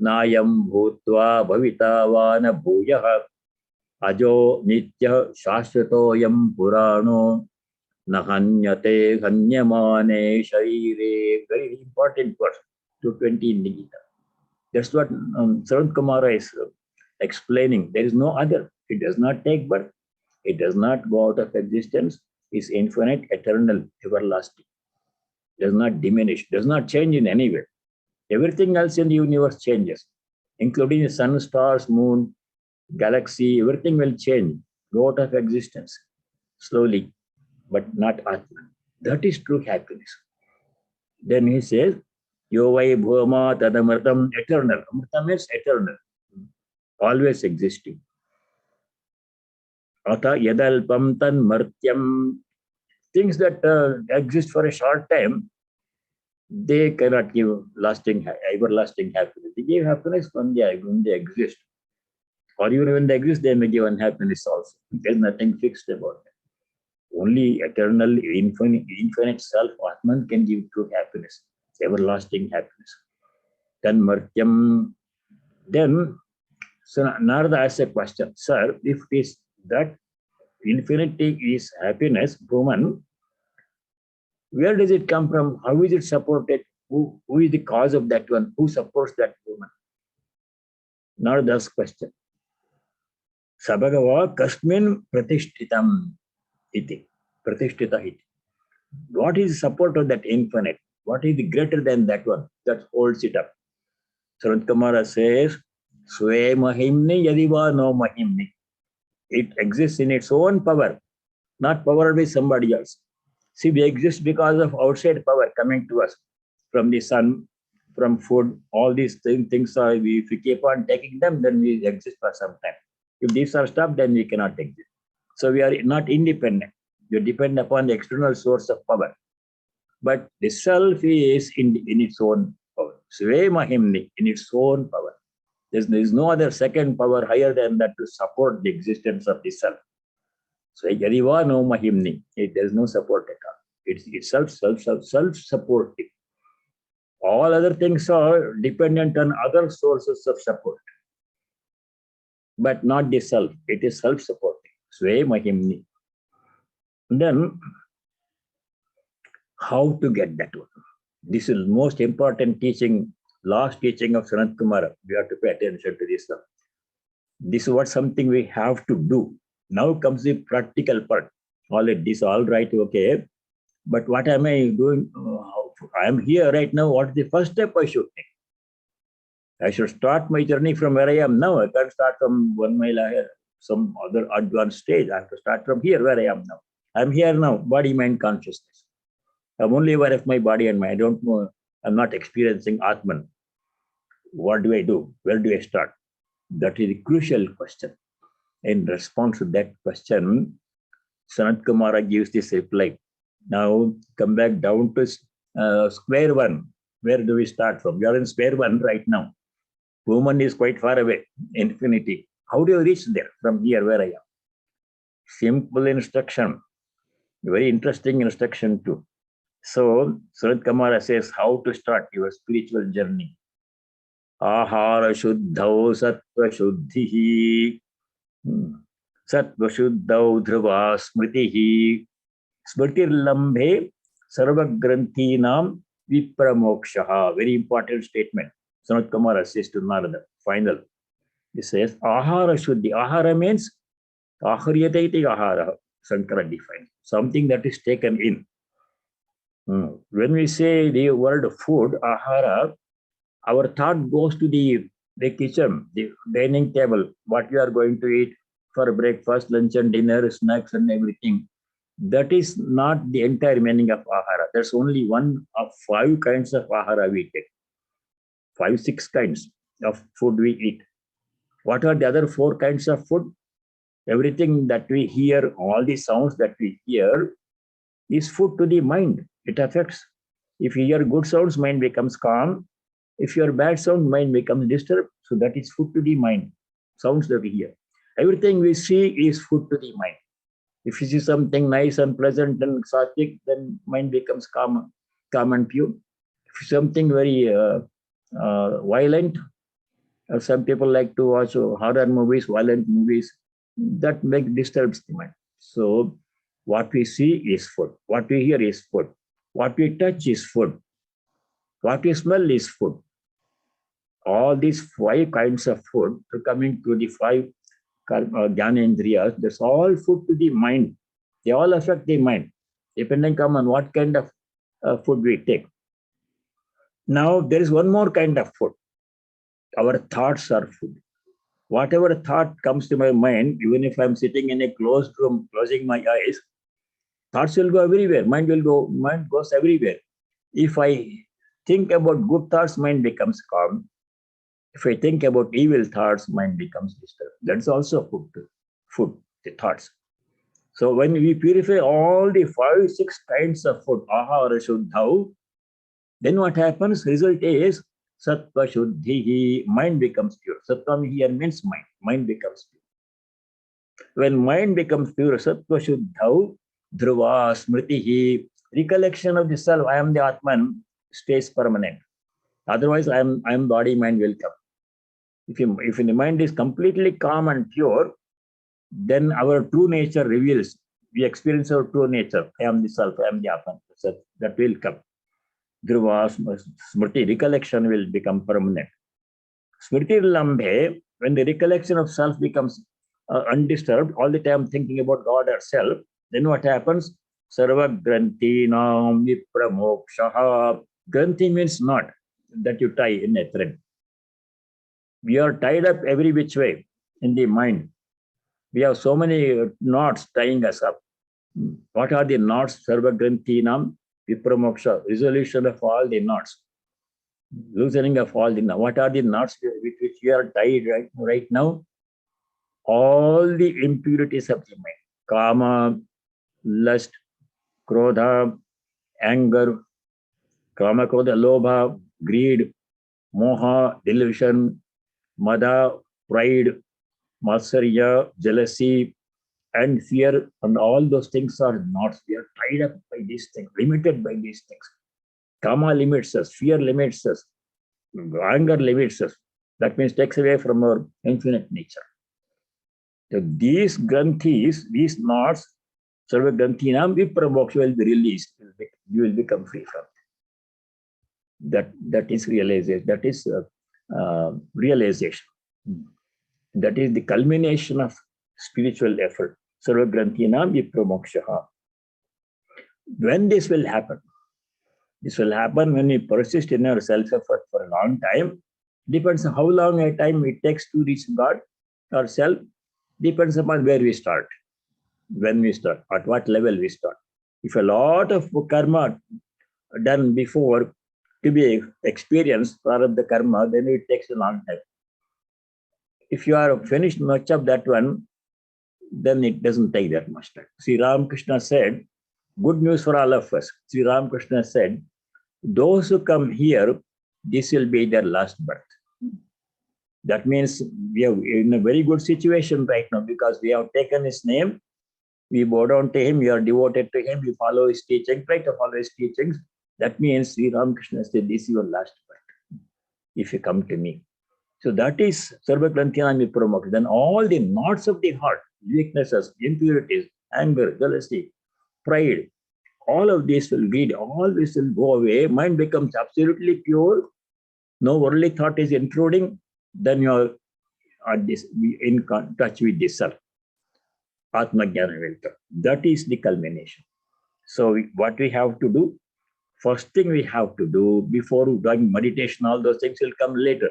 nayam bhutva bhavita va na bhuyah ajo nitya shashvatoyam purano nahanyate hanyamane sharire. Very important verse, 220 in the Gita. That's what Sanatkumara is explaining. There is no other. It does not take birth. It does not go out of existence. Is infinite, eternal, everlasting. Does not diminish, does not change in any way. Everything else in the universe changes, including the sun, stars, moon, galaxy, everything will change, go out of existence slowly, but not Atman. That is true happiness. Then he says, Yo vai bhuma tadamritam, eternal. Amrita means eternal, always existing. Ata yadalpam tan martyam. Things that exist for a short time, they cannot give everlasting happiness. They give happiness when they exist. Or even when they exist, they may give unhappiness also. There's nothing fixed about it. Only eternal, infinite self, Atman, can give true happiness, everlasting happiness. Then Martyam. Then so Narada asks a question. Sir, if it is that infinity is happiness, woman, where does it come from? How is it supported? Who is the cause of that one? Who supports that woman? Narada's question. Sabhagava kasmin pratishtitam iti. Pratishtita iti. What is the support of that infinite? What is the greater than that one that holds it up? Sanatkumara says, Swe mahimni yadiva no mahimni. It exists in its own power, not powered by somebody else. See, we exist because of outside power coming to us from the sun, from food, all these things are, if we keep on taking them, then we exist for some time. If these are stopped, then we cannot exist. So we are not independent. We depend upon the external source of power. But the self is in its own power. Sve mahimni, in its own power. There is no other second power higher than that to support the existence of the self. So yadiva no mahimni, there is no support at all. It's self-supportive. All other things are dependent on other sources of support, but not the self. It is self-supporting. Sve mahimni. Then, how to get that one? This is most important teaching, last teaching of Sanatkumara. We have to pay attention to this stuff. This is what something we have to do. Now comes the practical part. All right, okay. But what am I doing? I am here right now. What is the first step I should take? I should start my journey from where I am now. I can't start from 1 mile ahead, some other advanced stage. I have to start from here where I am now. I'm here now, body, mind, consciousness. I'm only aware of my body and mind. I don't know. I'm not experiencing Atman. What do I do? Where do I start? That is a crucial question. In response to that question, Sanatkumara gives this reply. Now come back down to square one. Where do we start from? We are in square one right now. Woman is quite far away, infinity. How do you reach there from here where I am? Simple instruction. Very interesting instruction too. So Sanatkumara says how to start your spiritual journey. Ahara shuddhau sattva shuddhihi. Sattva shuddhau dhruva smritihi. Smritir lambhe sarva granthinam vipramokshaha. Very important statement. Sanatkumara says to Narada. Final. He says, Ahara shuddhi. Ahara means aharyate iti ahara. Sankara defines. Something that is taken in. When we say the word food, ahara, our thought goes to the kitchen, the dining table, what you are going to eat for breakfast, lunch and dinner, snacks and everything. That is not the entire meaning of ahara. There's only one of 5 kinds of ahara we take. 5, 6 kinds of food we eat. What are the other 4 kinds of food? Everything that we hear, all the sounds that we hear, is food to the mind. It affects. If you hear good sounds, mind becomes calm. If you hear bad sound, mind becomes disturbed. So that is food to the mind. Sounds that we hear. Everything we see is food to the mind. If you see something nice and pleasant and sattvic, then mind becomes calm and pure. If something very violent, some people like to watch horror movies, violent movies, that disturbs the mind. So what we see is food. What we hear is food. What we touch is food. What we smell is food. All these 5 kinds of food are coming to the 5 Jnanendriyas. That's all food to the mind. They all affect the mind, depending on what kind of food we take. Now, there is one more kind of food. Our thoughts are food. Whatever thought comes to my mind, even if I'm sitting in a closed room, closing my eyes, thoughts will go everywhere. Mind goes everywhere. If I think about good thoughts, mind becomes calm. If I think about evil thoughts, mind becomes disturbed. That's also food, the thoughts. So when we purify all the 5, 6 kinds of food, ahara shuddhau, then what happens? Result is sattva shuddhi, mind becomes pure. Sattva here means mind. Mind becomes pure. When mind becomes pure, sattva shuddhau, dhruva smritihi, recollection of the self, I am the Atman, stays permanent. Otherwise, I am body, mind will come. If the mind is completely calm and pure, then our true nature reveals. We experience our true nature. I am the self, I am the Atman. So that will come. Dhruva smriti, recollection will become permanent. Smriti lambhe, when the recollection of self becomes undisturbed, all the time thinking about God or self, then what happens? Sarva granthi nam vipramokshaha. Granthi means knot that you tie in a thread. We are tied up every which way in the mind. We have so many knots tying us up. What are the knots? Sarva granthi nam vipramoksha, resolution of all the knots, loosening of all the knots. What are the knots with which we are tied right now? All the impurities of the mind. Kama, lust, krodha, anger, kama, krodha, lobha, greed, moha, delusion, mada, pride, matsarya, jealousy, and fear, and all those things are knots. We are tied up by these things, limited by these things. Kama limits us, fear limits us, anger limits us. That means takes away from our infinite nature. So these granthis, these knots, sarva granthinam vipramoksha, will be released. You will become free from it. That is realization. That is realization. That is the culmination of spiritual effort. Sarva granthinam vipramoksha. When this will happen? This will happen when we persist in our self-effort for a long time. Depends on how long a time it takes to reach God or self. Depends upon where we start, when we start, at what level we start. If a lot of karma done before to be experienced, prarabdha karma, then it takes a long time. If you are finished much of that one, then it doesn't take that much time. Sri Ramakrishna said, good news for all of us. Sri Ramakrishna said, those who come here, this will be their last birth. That means we are in a very good situation right now because we have taken his name, we bow down to him, we are devoted to him, we follow his teaching, try to follow his teachings. That means Sri Ramakrishna said, this is your last birth, if you come to me. So that is Sarva Granthinam vipramoksha. Then all the knots of the heart, weaknesses, impurities, anger, jealousy, pride, all of this will greed, all this will go away. Mind becomes absolutely pure. No worldly thought is intruding. Then you are in touch with the self. Atma Jnana will come. That is the culmination. So what we have to do, first thing we have to do before doing meditation, all those things will come later.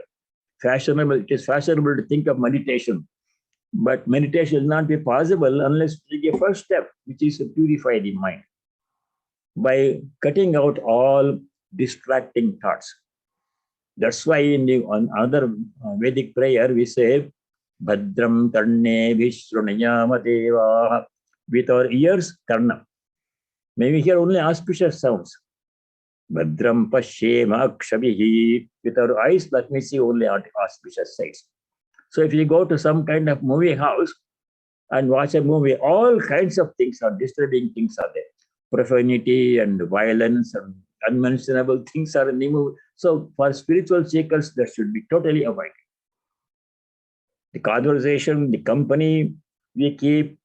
Fashionable, it is fashionable to think of meditation, but meditation will not be possible unless we take a first step, which is to purify the mind by cutting out all distracting thoughts. That's why in the other Vedic prayer we say, Bhadram Karne Vishrunayama Deva, with our ears, Karna. May we hear only auspicious sounds. Badram Pashyema Akshabihi. With our eyes, let me see only auspicious sights. So if you go to some kind of movie house and watch a movie, all kinds of things are disturbing things are there. Profanity and violence and unmentionable things are in the movie. So for spiritual seekers, that should be totally avoided. The conversation, the company we keep,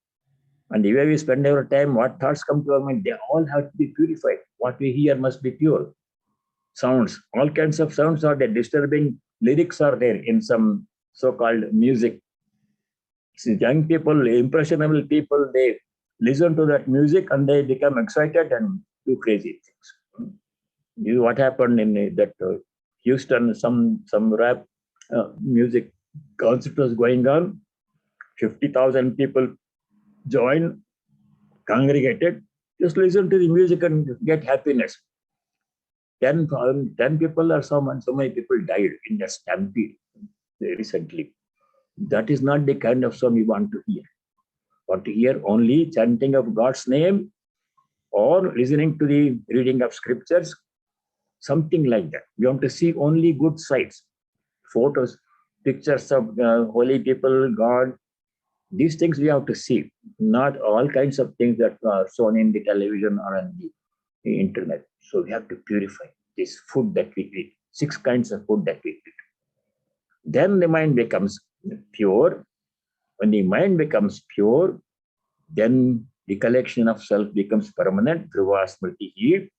and the way we spend our time, what thoughts come to our mind, they all have to be purified. What we hear must be pure. Sounds, all kinds of sounds are there. Disturbing lyrics are there in some so-called music. See, young people, impressionable people, they listen to that music and they become excited and do crazy things. You know what happened in that Houston, some rap music concert was going on. 50,000 people joined, congregated, just listen to the music and get happiness. 10 people or so many people died in the stampede recently. That is not the kind of song we want to hear. Want to hear only chanting of God's name or listening to the reading of scriptures, something like that. We want to see only good sights, photos, pictures of holy people, God. These things we have to see, not all kinds of things that are shown in the television or on the internet. So we have to purify this food that we eat, 6 kinds of food that we eat. Then the mind becomes pure. When the mind becomes pure, then the collection of self becomes permanent, dhruva smriti.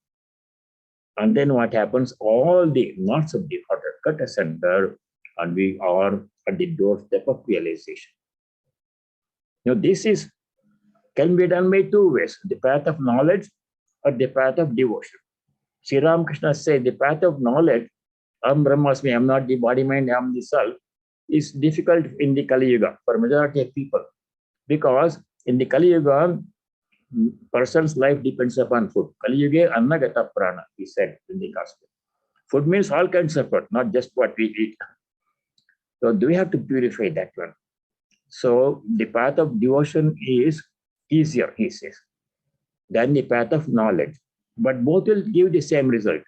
And then what happens? All the knots of the heart are cut asunder, and we are at the doorstep of realization. Now, this can be done by 2 ways: the path of knowledge or the path of devotion. Sri Ramakrishna said the path of knowledge, Am Brahmasmi, I am not the body, mind, I am the self, is difficult in the Kali Yuga for majority of people. Because in the Kali Yuga, person's life depends upon food. Kali Yuga annagata prana, he said in the Gospel. Food means all kinds of food, not just what we eat. So do we have to purify that one? So the path of devotion is easier, he says, than the path of knowledge. But both will give the same result.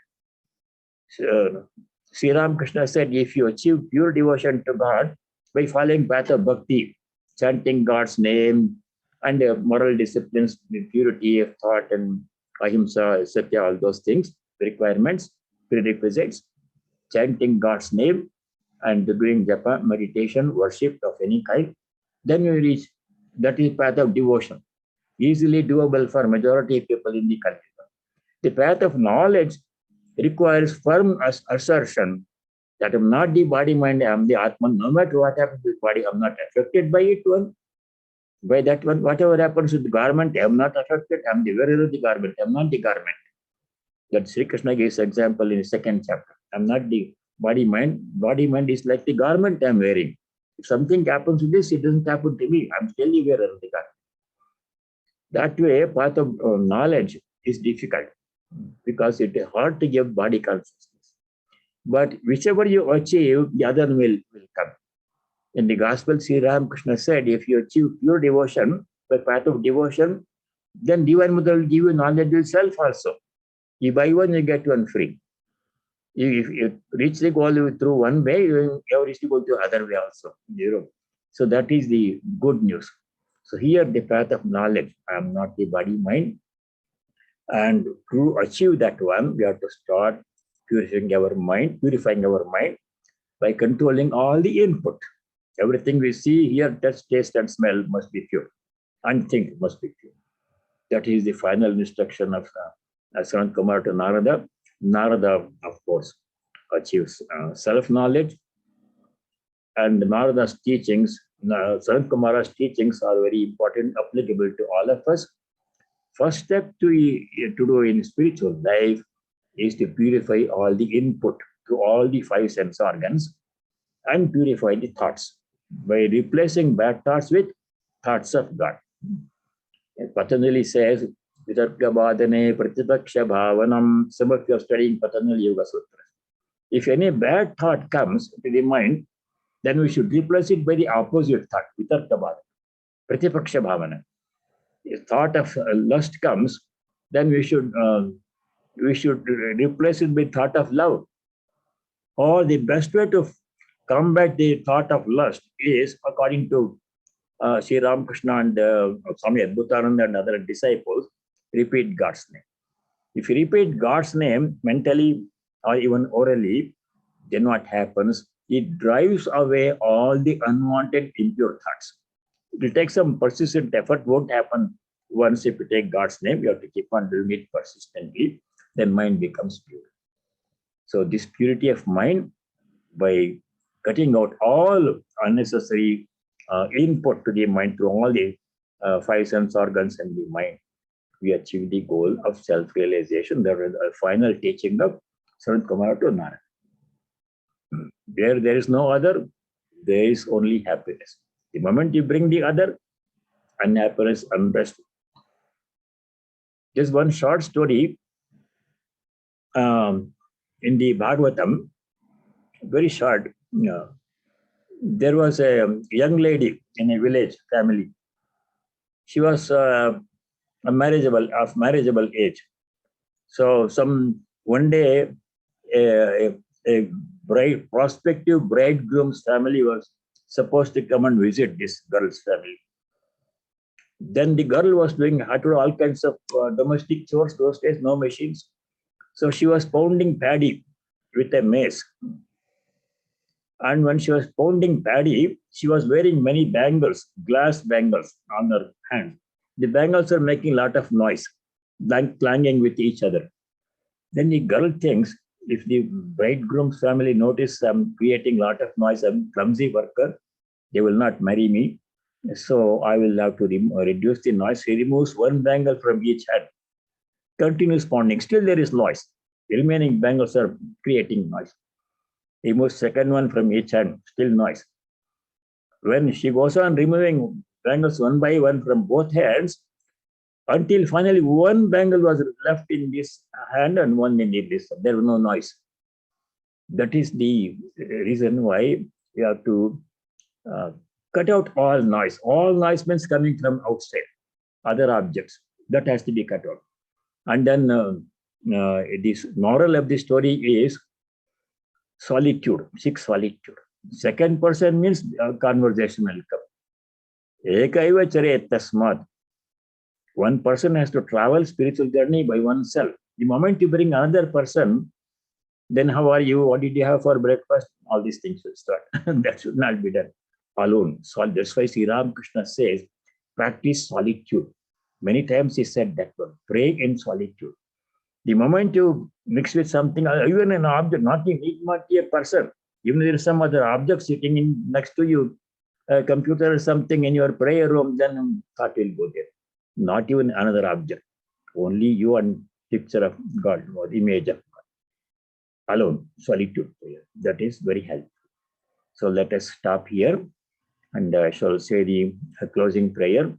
So, Sri Ramakrishna said, if you achieve pure devotion to God by following path of bhakti, chanting God's name, and moral disciplines, purity of thought and ahimsa, satya, all those things, requirements, prerequisites, chanting God's name and doing japa, meditation, worship of any kind, then you reach, that is path of devotion, easily doable for majority of people in the country. The path of knowledge requires firm assertion that I am not the body, mind, I am the Atman. No matter what happens to the body, I am not affected by it one. By that one, whatever happens with the garment, I am not affected. I am the wearer of the garment. I am not the garment. That Sri Krishna gives example in the 2nd chapter. I am not the body, mind. Body, mind is like the garment I am wearing. If something happens to this, it doesn't happen to me. I am still the wearer of the garment. That way, path of knowledge is difficult because it is hard to give body consciousness. But whichever you achieve, the other will come. In the Gospel, Sri Ramakrishna said, if you achieve pure devotion, by path of devotion, then Divine Mother will give you knowledge itself also. You buy one, you get one free. If you reach the goal through one way, you have reached the goal the other way also. So that is the good news. So here the path of knowledge, I am not the body, mind. And to achieve that one, we have to start purifying our mind by controlling all the input. Everything we see, hear, touch, taste, and smell must be pure. And think must be pure. That is the final instruction of Sanatkumara to Narada. Narada, of course, achieves self-knowledge. And Narada's teachings, Sanatkumara's teachings are very important, applicable to all of us. First step to do in spiritual life is to purify all the input to all the 5 sense organs and purify the thoughts by replacing bad thoughts with thoughts of God. Patanjali says, Vitarka Bhadane Pratipaksha Bhavanam. Some of you are studying Patanjali Yoga Sutra. If any bad thought comes to the mind, then we should replace it by the opposite thought, Vitarka Bhadane, Pratipaksha Bhavana. If thought of lust comes, then we should replace it with thought of love. Or the best way to combat the thought of lust is, according to Sri Ramakrishna and Swami Bhashyananda and other disciples, repeat God's name. If you repeat God's name mentally or even orally, then what happens? It drives away all the unwanted impure thoughts. It will take some persistent effort, won't happen once. If you take God's name, you have to keep on doing it persistently, then mind becomes pure. So this purity of mind, by cutting out all unnecessary input to the mind through all the five sense organs and the mind, we achieve the goal of self-realization. That is the final teaching of Sanatkumara to Narada. Where there is no other, there is only happiness. The moment you bring the other, unhappiness, unrest. Just one short story in the Bhagavatam, very short. There was a young lady in a village family. She was of marriageable age. So one day, a prospective bridegroom's family was supposed to come and visit this girl's family. Then the girl was doing all kinds of domestic chores. Those days, no machines. So she was pounding paddy with a mace. And when she was pounding paddy, she was wearing many bangles, glass bangles on her hand. The bangles are making a lot of noise, clanging with each other. Then the girl thinks, if the bridegroom's family notice I'm creating a lot of noise, I'm clumsy worker, they will not marry me. So I will have to reduce the noise. She removes one bangle from each hand, continues pounding. Still there is noise. The remaining bangles are creating noise. Removes second one from each hand, still noise. When she goes on removing bangles one by one from both hands, until finally one bangle was left in this hand and one in this. There was no noise. That is the reason why you have to cut out all noise. All noise means coming from outside, other objects. That has to be cut out. And then this moral of the story is solitude, seek solitude. Second person means conversational. Ekaiva chare tasmat. One person has to travel spiritual journey by oneself. The moment you bring another person, then how are you? What did you have for breakfast? All these things will start. That should not be done alone. So that's why Sri Ramakrishna says, practice solitude. Many times he said that word, pray in solitude. The moment you mix with something, even an object, not a person, even there is some other object sitting in next to you, a computer or something in your prayer room, then thought will go there. Not even another object, only you and picture of God or image of God. Alone, solitude prayer. That is very helpful. So let us stop here and I shall say the closing prayer.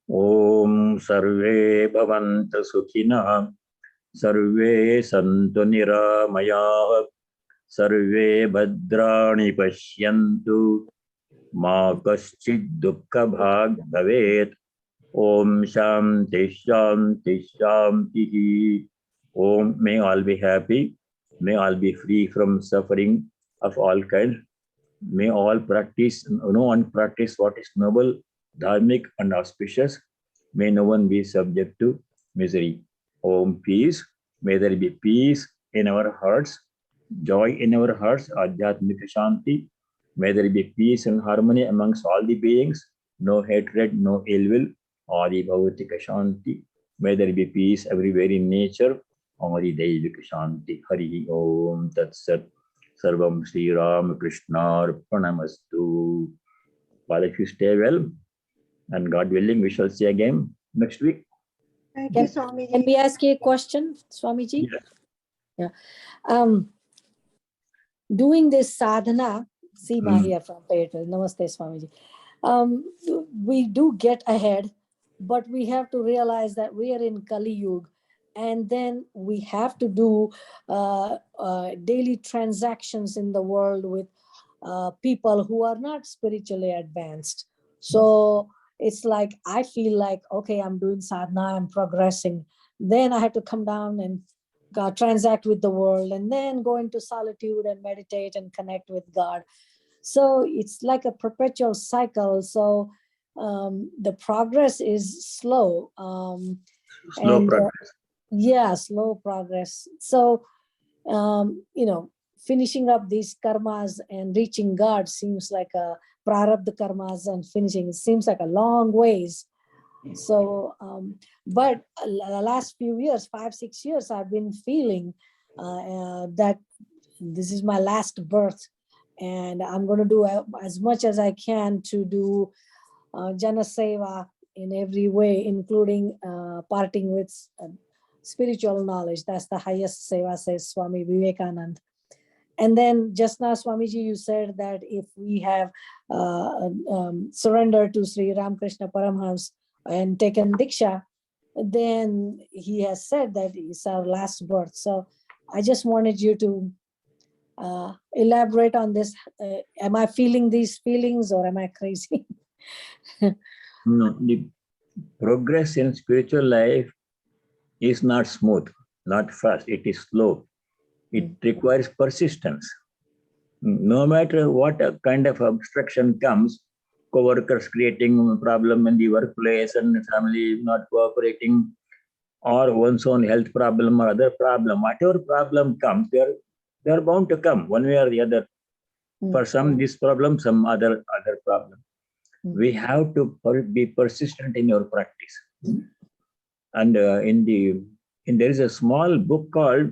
Om Sarve Bhavanta Sukhina Sarve Santu Niramaya Sarve Bhadrani Pashyantu Ma Kaschid Dukkha Bhag Bhavet. Om Shanti Shanti Shanti. Om, may all be happy. May all be free from suffering of all kinds. May all practice, no one practice what is noble, dharmic and auspicious. May no one be subject to misery. Om, peace. May there be peace in our hearts, joy in our hearts, adhyatmika shanti. May there be peace and harmony amongst all the beings, no hatred, no ill will. Adi Bhavatika Shanti. May there be peace everywhere in nature. Adi Devika Shanti. Hari Om Tat Sat. Sarvam Sri Ramakrishna Arpanamastu. But if you stay well, and God willing, we shall see again next week. Thank you, Swamiji. Can we ask you a question, Swamiji? Yes. Yeah. Doing this sadhana, Seema here from Petal. Namaste, Swamiji. We do get ahead, but we have to realize that we are in Kali Yuga, and then we have to do daily transactions in the world with people who are not spiritually advanced. So it's like I feel like, okay, I'm doing sadhana, I'm progressing. Then I have to come down and transact with the world, and then go into solitude and meditate and connect with God. So it's like a perpetual cycle. So the progress is slow. Slow And progress. yeah, slow progress. So, finishing up these karmas and reaching God seems like a prarabdha karmas, and finishing, it seems like a long ways. So, but the last few years, 5-6 years, I've been feeling that this is my last birth, and I'm going to do as much as I can to do Jana Seva in every way, including parting with spiritual knowledge. That's the highest Seva, says Swami Vivekananda. And then just now, Swamiji, you said that if we have surrendered to Sri Ramakrishna Paramhans and taken Diksha, then he has said that it's our last birth. So I just wanted you to elaborate on this. Am I feeling these feelings, or am I crazy? No, the progress in spiritual life is not smooth, not fast. It is slow. It requires persistence. No matter what kind of obstruction comes, co-workers creating a problem in the workplace and family not cooperating, or one's own health problem or other problem, whatever problem comes, they are bound to come one way or the other. For some this problem, some other problem. We have to be persistent in your practice. And there is a small book called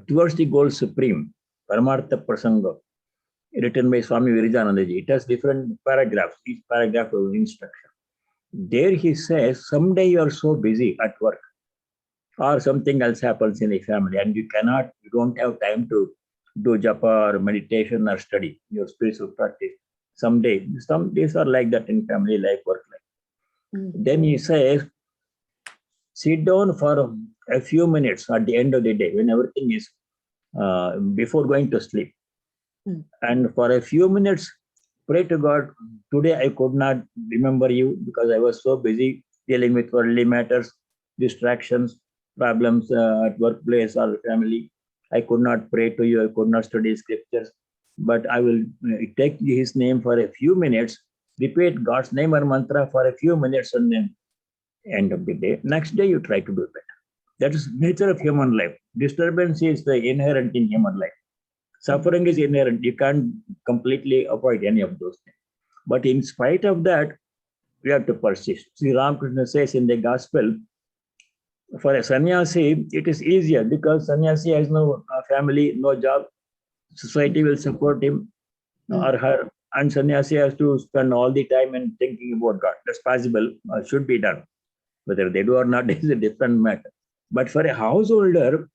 Towards the Goal Supreme, Paramartha Prasanga, written by Swami Vivekananda. It has different paragraphs, each paragraph of instruction. There he says, someday you are so busy at work, or something else happens in the family, and you don't have time to do japa or meditation or study your spiritual practice. Someday, some days are like that in family life, work life. Then he says, sit down for a few minutes at the end of the day when everything is before going to sleep. And for a few minutes, pray to God, today I could not remember you because I was so busy dealing with worldly matters, distractions, problems at workplace or family. I could not pray to you, I could not study scriptures, but I will take his name for a few minutes, repeat God's name or mantra for a few minutes, and then end of the day. Next day, you try to do better. That is nature of human life. Disturbance is the inherent in human life. Suffering is inherent. You can't completely avoid any of those things. But in spite of that, we have to persist. Sri Ramakrishna says in the Gospel, for a sannyasi, it is easier because sannyasi has no family, no job. Society will support him or her, and sannyasi has to spend all the time in thinking about God. That's possible, should be done. Whether they do or not is a different matter. But for a householder,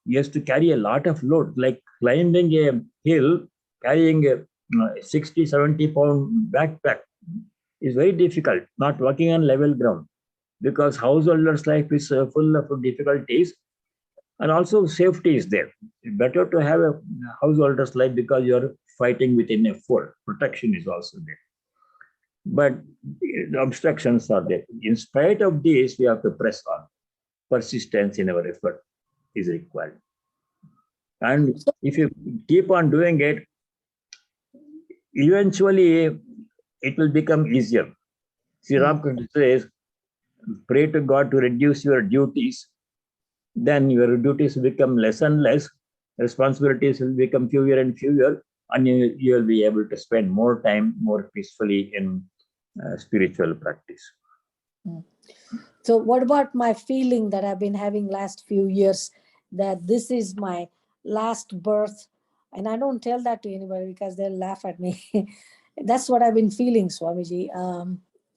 he has to carry a lot of load, like climbing a hill, carrying a 60, 70 pound backpack is very difficult, not walking on level ground, because householder's life is full of difficulties, and also safety is there. It's better to have a householder's life because you're fighting within a fort. Protection is also there. But the obstructions are there. In spite of this, we have to press on. Persistence in our effort is required. And if you keep on doing it, eventually it will become easier. Sri Ramakrishna says, pray to God to reduce your duties, then your duties will become less and less, responsibilities will become fewer and fewer, and you will be able to spend more time, more peacefully in spiritual practice. So what about my feeling that I've been having last few years, that this is my last birth? And I don't tell that to anybody because they'll laugh at me. That's what I've been feeling, Swamiji.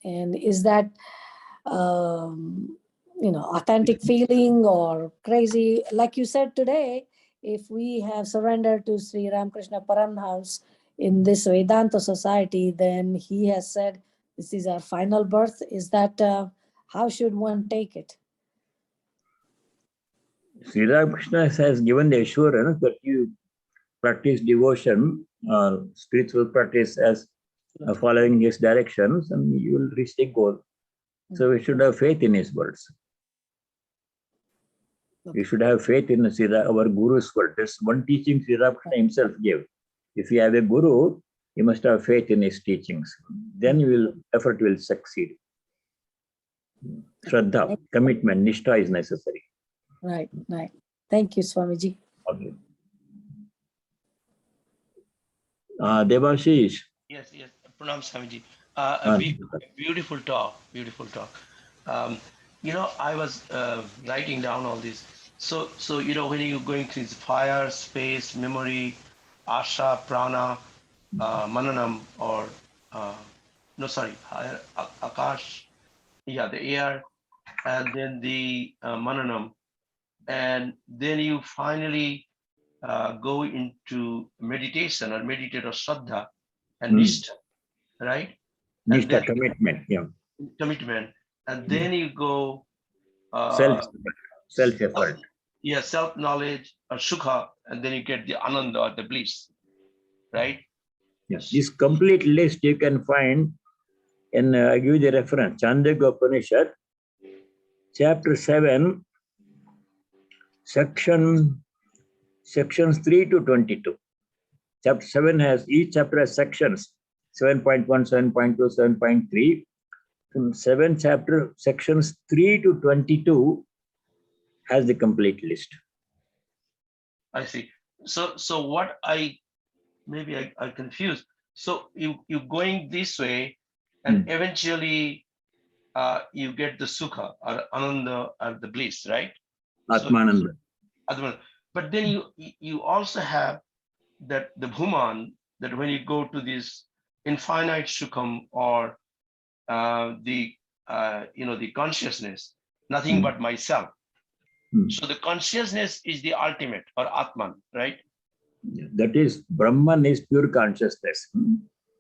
And is that, authentic feeling or crazy? Like you said today, if we have surrendered to Sri Ramakrishna Paramhans in this Vedanta society, then he has said, this is our final birth. Is that, how should one take it? Sri Ramakrishna has given the assurance that you practice devotion or spiritual practice as following his directions, and you will reach the goal. So we should have faith in his words. We should have faith in our Guru's word. There's one teaching Sri Ramakrishna himself gave. If you have a Guru, you must have faith in his teachings. Then effort will succeed. Shraddha, commitment, nishtha is necessary. Right. Thank you, Swamiji. Okay. Devashish. Yes. Pranam Swamiji. Beautiful talk. I was writing down all this. So when you're going through fire, space, memory, asha, prana, mananam, or akash, the air, and then the mananam, and then you finally go into meditation or meditate or shraddha and nishtha, right? Nishtha, commitment, Commitment, and then you go self-effort. Self-knowledge or sukha, and then you get the Anand or the bliss, right? Yes. This complete list you can find in, I give you the reference, Chandogya Upanishad, chapter 7, sections 3 to 22. Chapter 7 each chapter has sections, 7.1, 7.2, 7.3. From 7 chapter, sections 3 to 22 has the complete list. I see. So what I confused. So you going this way, and eventually you get the sukha or ananda or the bliss, right? Atmananda. But then you also have that the bhuman, that when you go to this infinite sukham or the consciousness, nothing but myself. So the consciousness is the ultimate, or Atman, right? That is, Brahman is pure consciousness.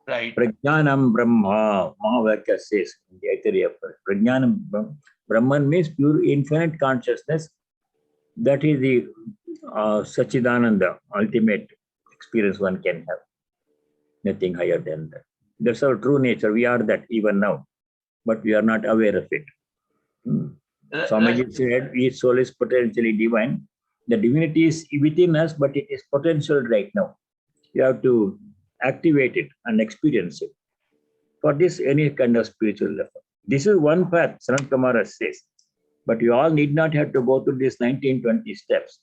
Right. Prajnanam Brahma, Mahavakya says in the Aitareya. Prajnanam Brahman means pure infinite consciousness. That is the Sachidananda, ultimate experience one can have. Nothing higher than that. That's our true nature. We are that even now, but we are not aware of it. Swamiji said, each soul is potentially divine. The divinity is within us, but it is potential right now. You have to activate it and experience it. For this, any kind of spiritual effort. This is one path, Sanatkumara says. But you all need not have to go through these 19-20 steps.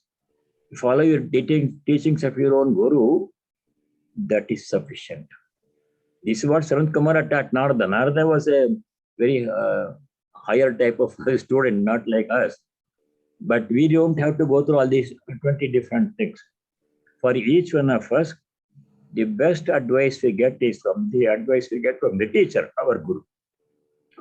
You follow your teachings of your own Guru, that is sufficient. This is what Sanatkumara taught Narada. Narada was a very higher type of student, not like us. But we don't have to go through all these 20 different things. For each one of us, the best advice we get is from the teacher, our Guru.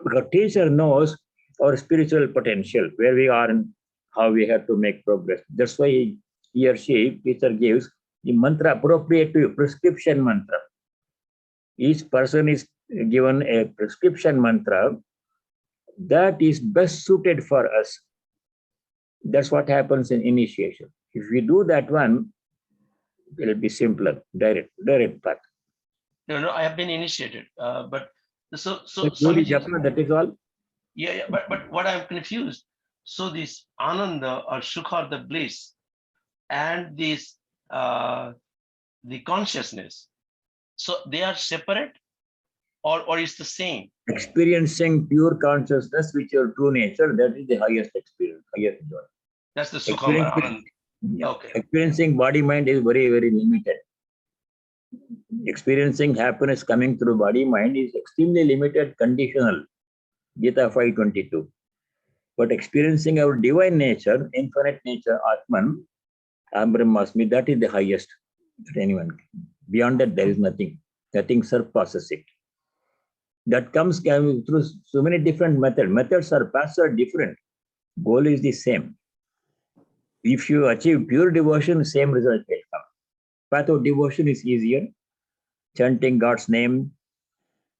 Because teacher knows our spiritual potential, where we are and how we have to make progress. That's why he or she, teacher, gives the mantra appropriate to you, prescription mantra. Each person is given a prescription mantra that is best suited for us. That's what happens in initiation. If we do that one, it will be simpler, direct path. No, I have been initiated. But so that is all. Yeah. But what I'm confused. So this Ananda or Sukha, the bliss, and this the consciousness. So they are separate, or is the same? Experiencing pure consciousness, which is your true nature, that is the highest experience, highest joy. That's the Sukha. Okay. Experiencing body-mind is very, very limited. Experiencing happiness coming through body-mind is extremely limited, conditional. Gita 5:22. But experiencing our divine nature, infinite nature, Atman, Brahmasmi, that is the highest that anyone can. Beyond that, there is nothing. Nothing surpasses it. That comes through so many different methods. Methods are paths are different. Goal is the same. If you achieve pure devotion, same result will come. Path of devotion is easier. Chanting God's name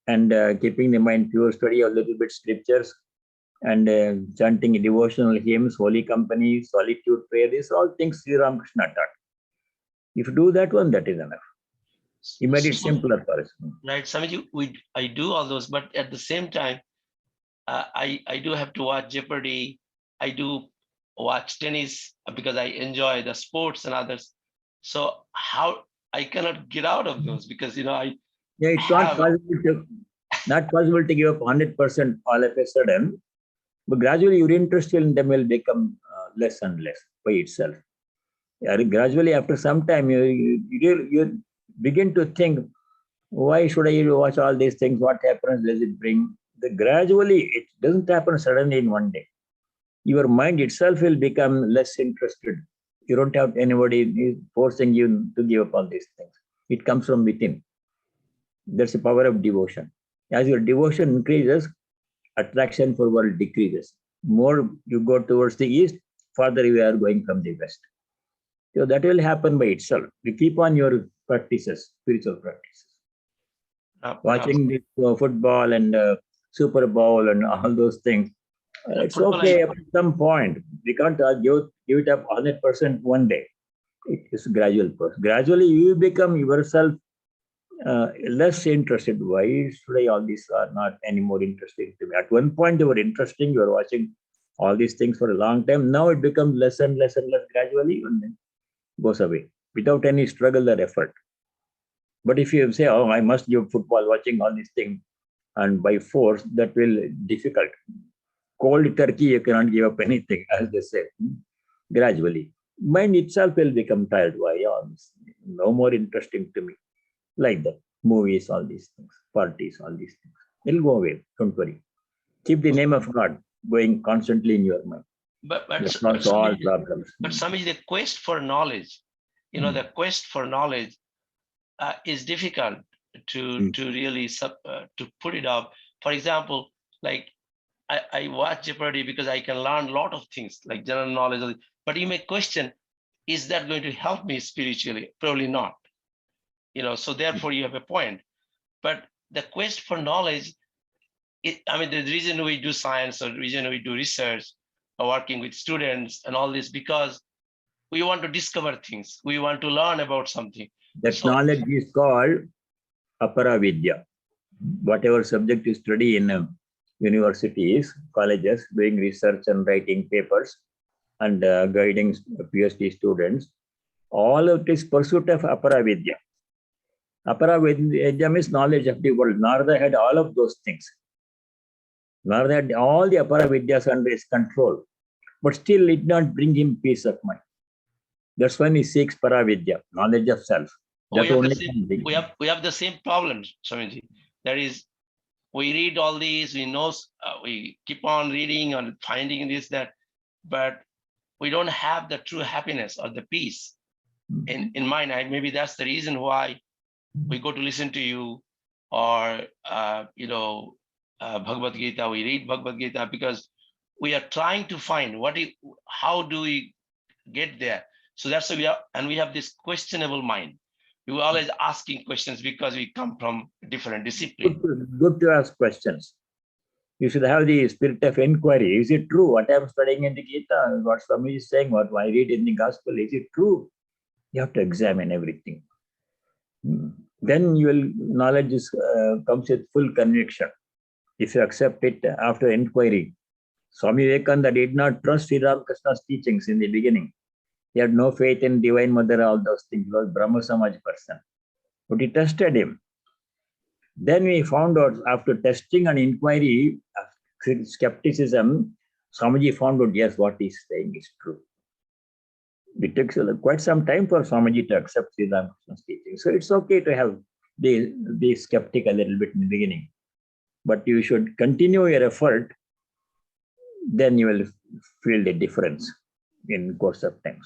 and keeping the mind pure, study a little bit scriptures and chanting devotional hymns, holy company, solitude prayer. These are all things Sri Ramakrishna taught. If you do that one, that is enough. He made it simpler for us. Right, Swamiji, I do all those, but at the same time, I do have to watch Jeopardy. I do watch tennis because I enjoy the sports and others. So how I cannot get out of those because I Yeah, it's have not possible to give up 100% all of a sudden, but gradually your interest in them will become less and less by itself. Yeah, gradually, after some time, you begin to think, why should I watch all these things? What happens does it bring? Gradually, it doesn't happen suddenly in one day. Your mind itself will become less interested. You don't have anybody forcing you to give up all these things. It comes from within. That's the power of devotion. As your devotion increases, attraction for world decreases. More you go towards the east, farther you are going from the west. So that will happen by itself. You keep on your practices, spiritual practices. Watching the football and Super Bowl and all those things. It's okay at some point. We can't give it up 100% one day. It is gradual process. Gradually, you become yourself less interested. Why should I? All these are not any more interesting to me. At one point, they were interesting. You were watching all these things for a long time. Now it becomes less and less and less gradually, and then goes away without any struggle or effort. But if you say, "Oh, I must give football, watching all these things," and by force, that will difficult. Cold turkey, you cannot give up anything, as they say. Gradually, mind itself will become tired. Why? Oh, no more interesting to me. Like that, movies, all these things, parties, all these things. It'll go away. Don't worry. Keep the name of God going constantly in your mind. But solves all problems. But Swamiji, the quest for knowledge, the quest for knowledge is difficult to really to put it up. For example, like I watch Jeopardy because I can learn a lot of things like general knowledge. But you may question, is that going to help me spiritually? Probably not. So therefore you have a point. But the quest for knowledge, the reason we do science or the reason we do research or working with students and all this, because we want to discover things. We want to learn about something. That knowledge is called apara vidya. Whatever subject you study in universities, colleges, doing research and writing papers and guiding PhD students, all of this pursuit of apara vidya. Apara vidya means knowledge of the world. Narada had all of those things. Narada had all the apara vidyas under his control, but still it did not bring him peace of mind. That's when he seeks paravidya, knowledge of self. We have the same problem, Swamiji. That is, we read all these, we know, we keep on reading and finding this, that, but we don't have the true happiness or the peace in mind. Maybe that's the reason why we go to listen to you or, Bhagavad Gita, we read Bhagavad Gita because we are trying to find how do we get there? So that's why we have this questionable mind. We were always asking questions because we come from different disciplines. Good to ask questions. You should have the spirit of inquiry. Is it true? What I'm studying in the Gita, what Swami is saying, what I read in the Gospel, is it true? You have to examine everything. Then knowledge comes with full conviction. If you accept it after inquiry. Swami Vivekananda did not trust Sri Ramakrishna's teachings in the beginning. He had no faith in Divine Mother, all those things. He was Brahma Samaj person. But he tested him. Then we found out after testing and inquiry, skepticism, Swamiji found out, yes, what he's saying is true. It took quite some time for Swamiji to accept Sri Ramakrishna's teaching. So it's okay to be skeptic a little bit in the beginning. But you should continue your effort, then you will feel the difference in course of time.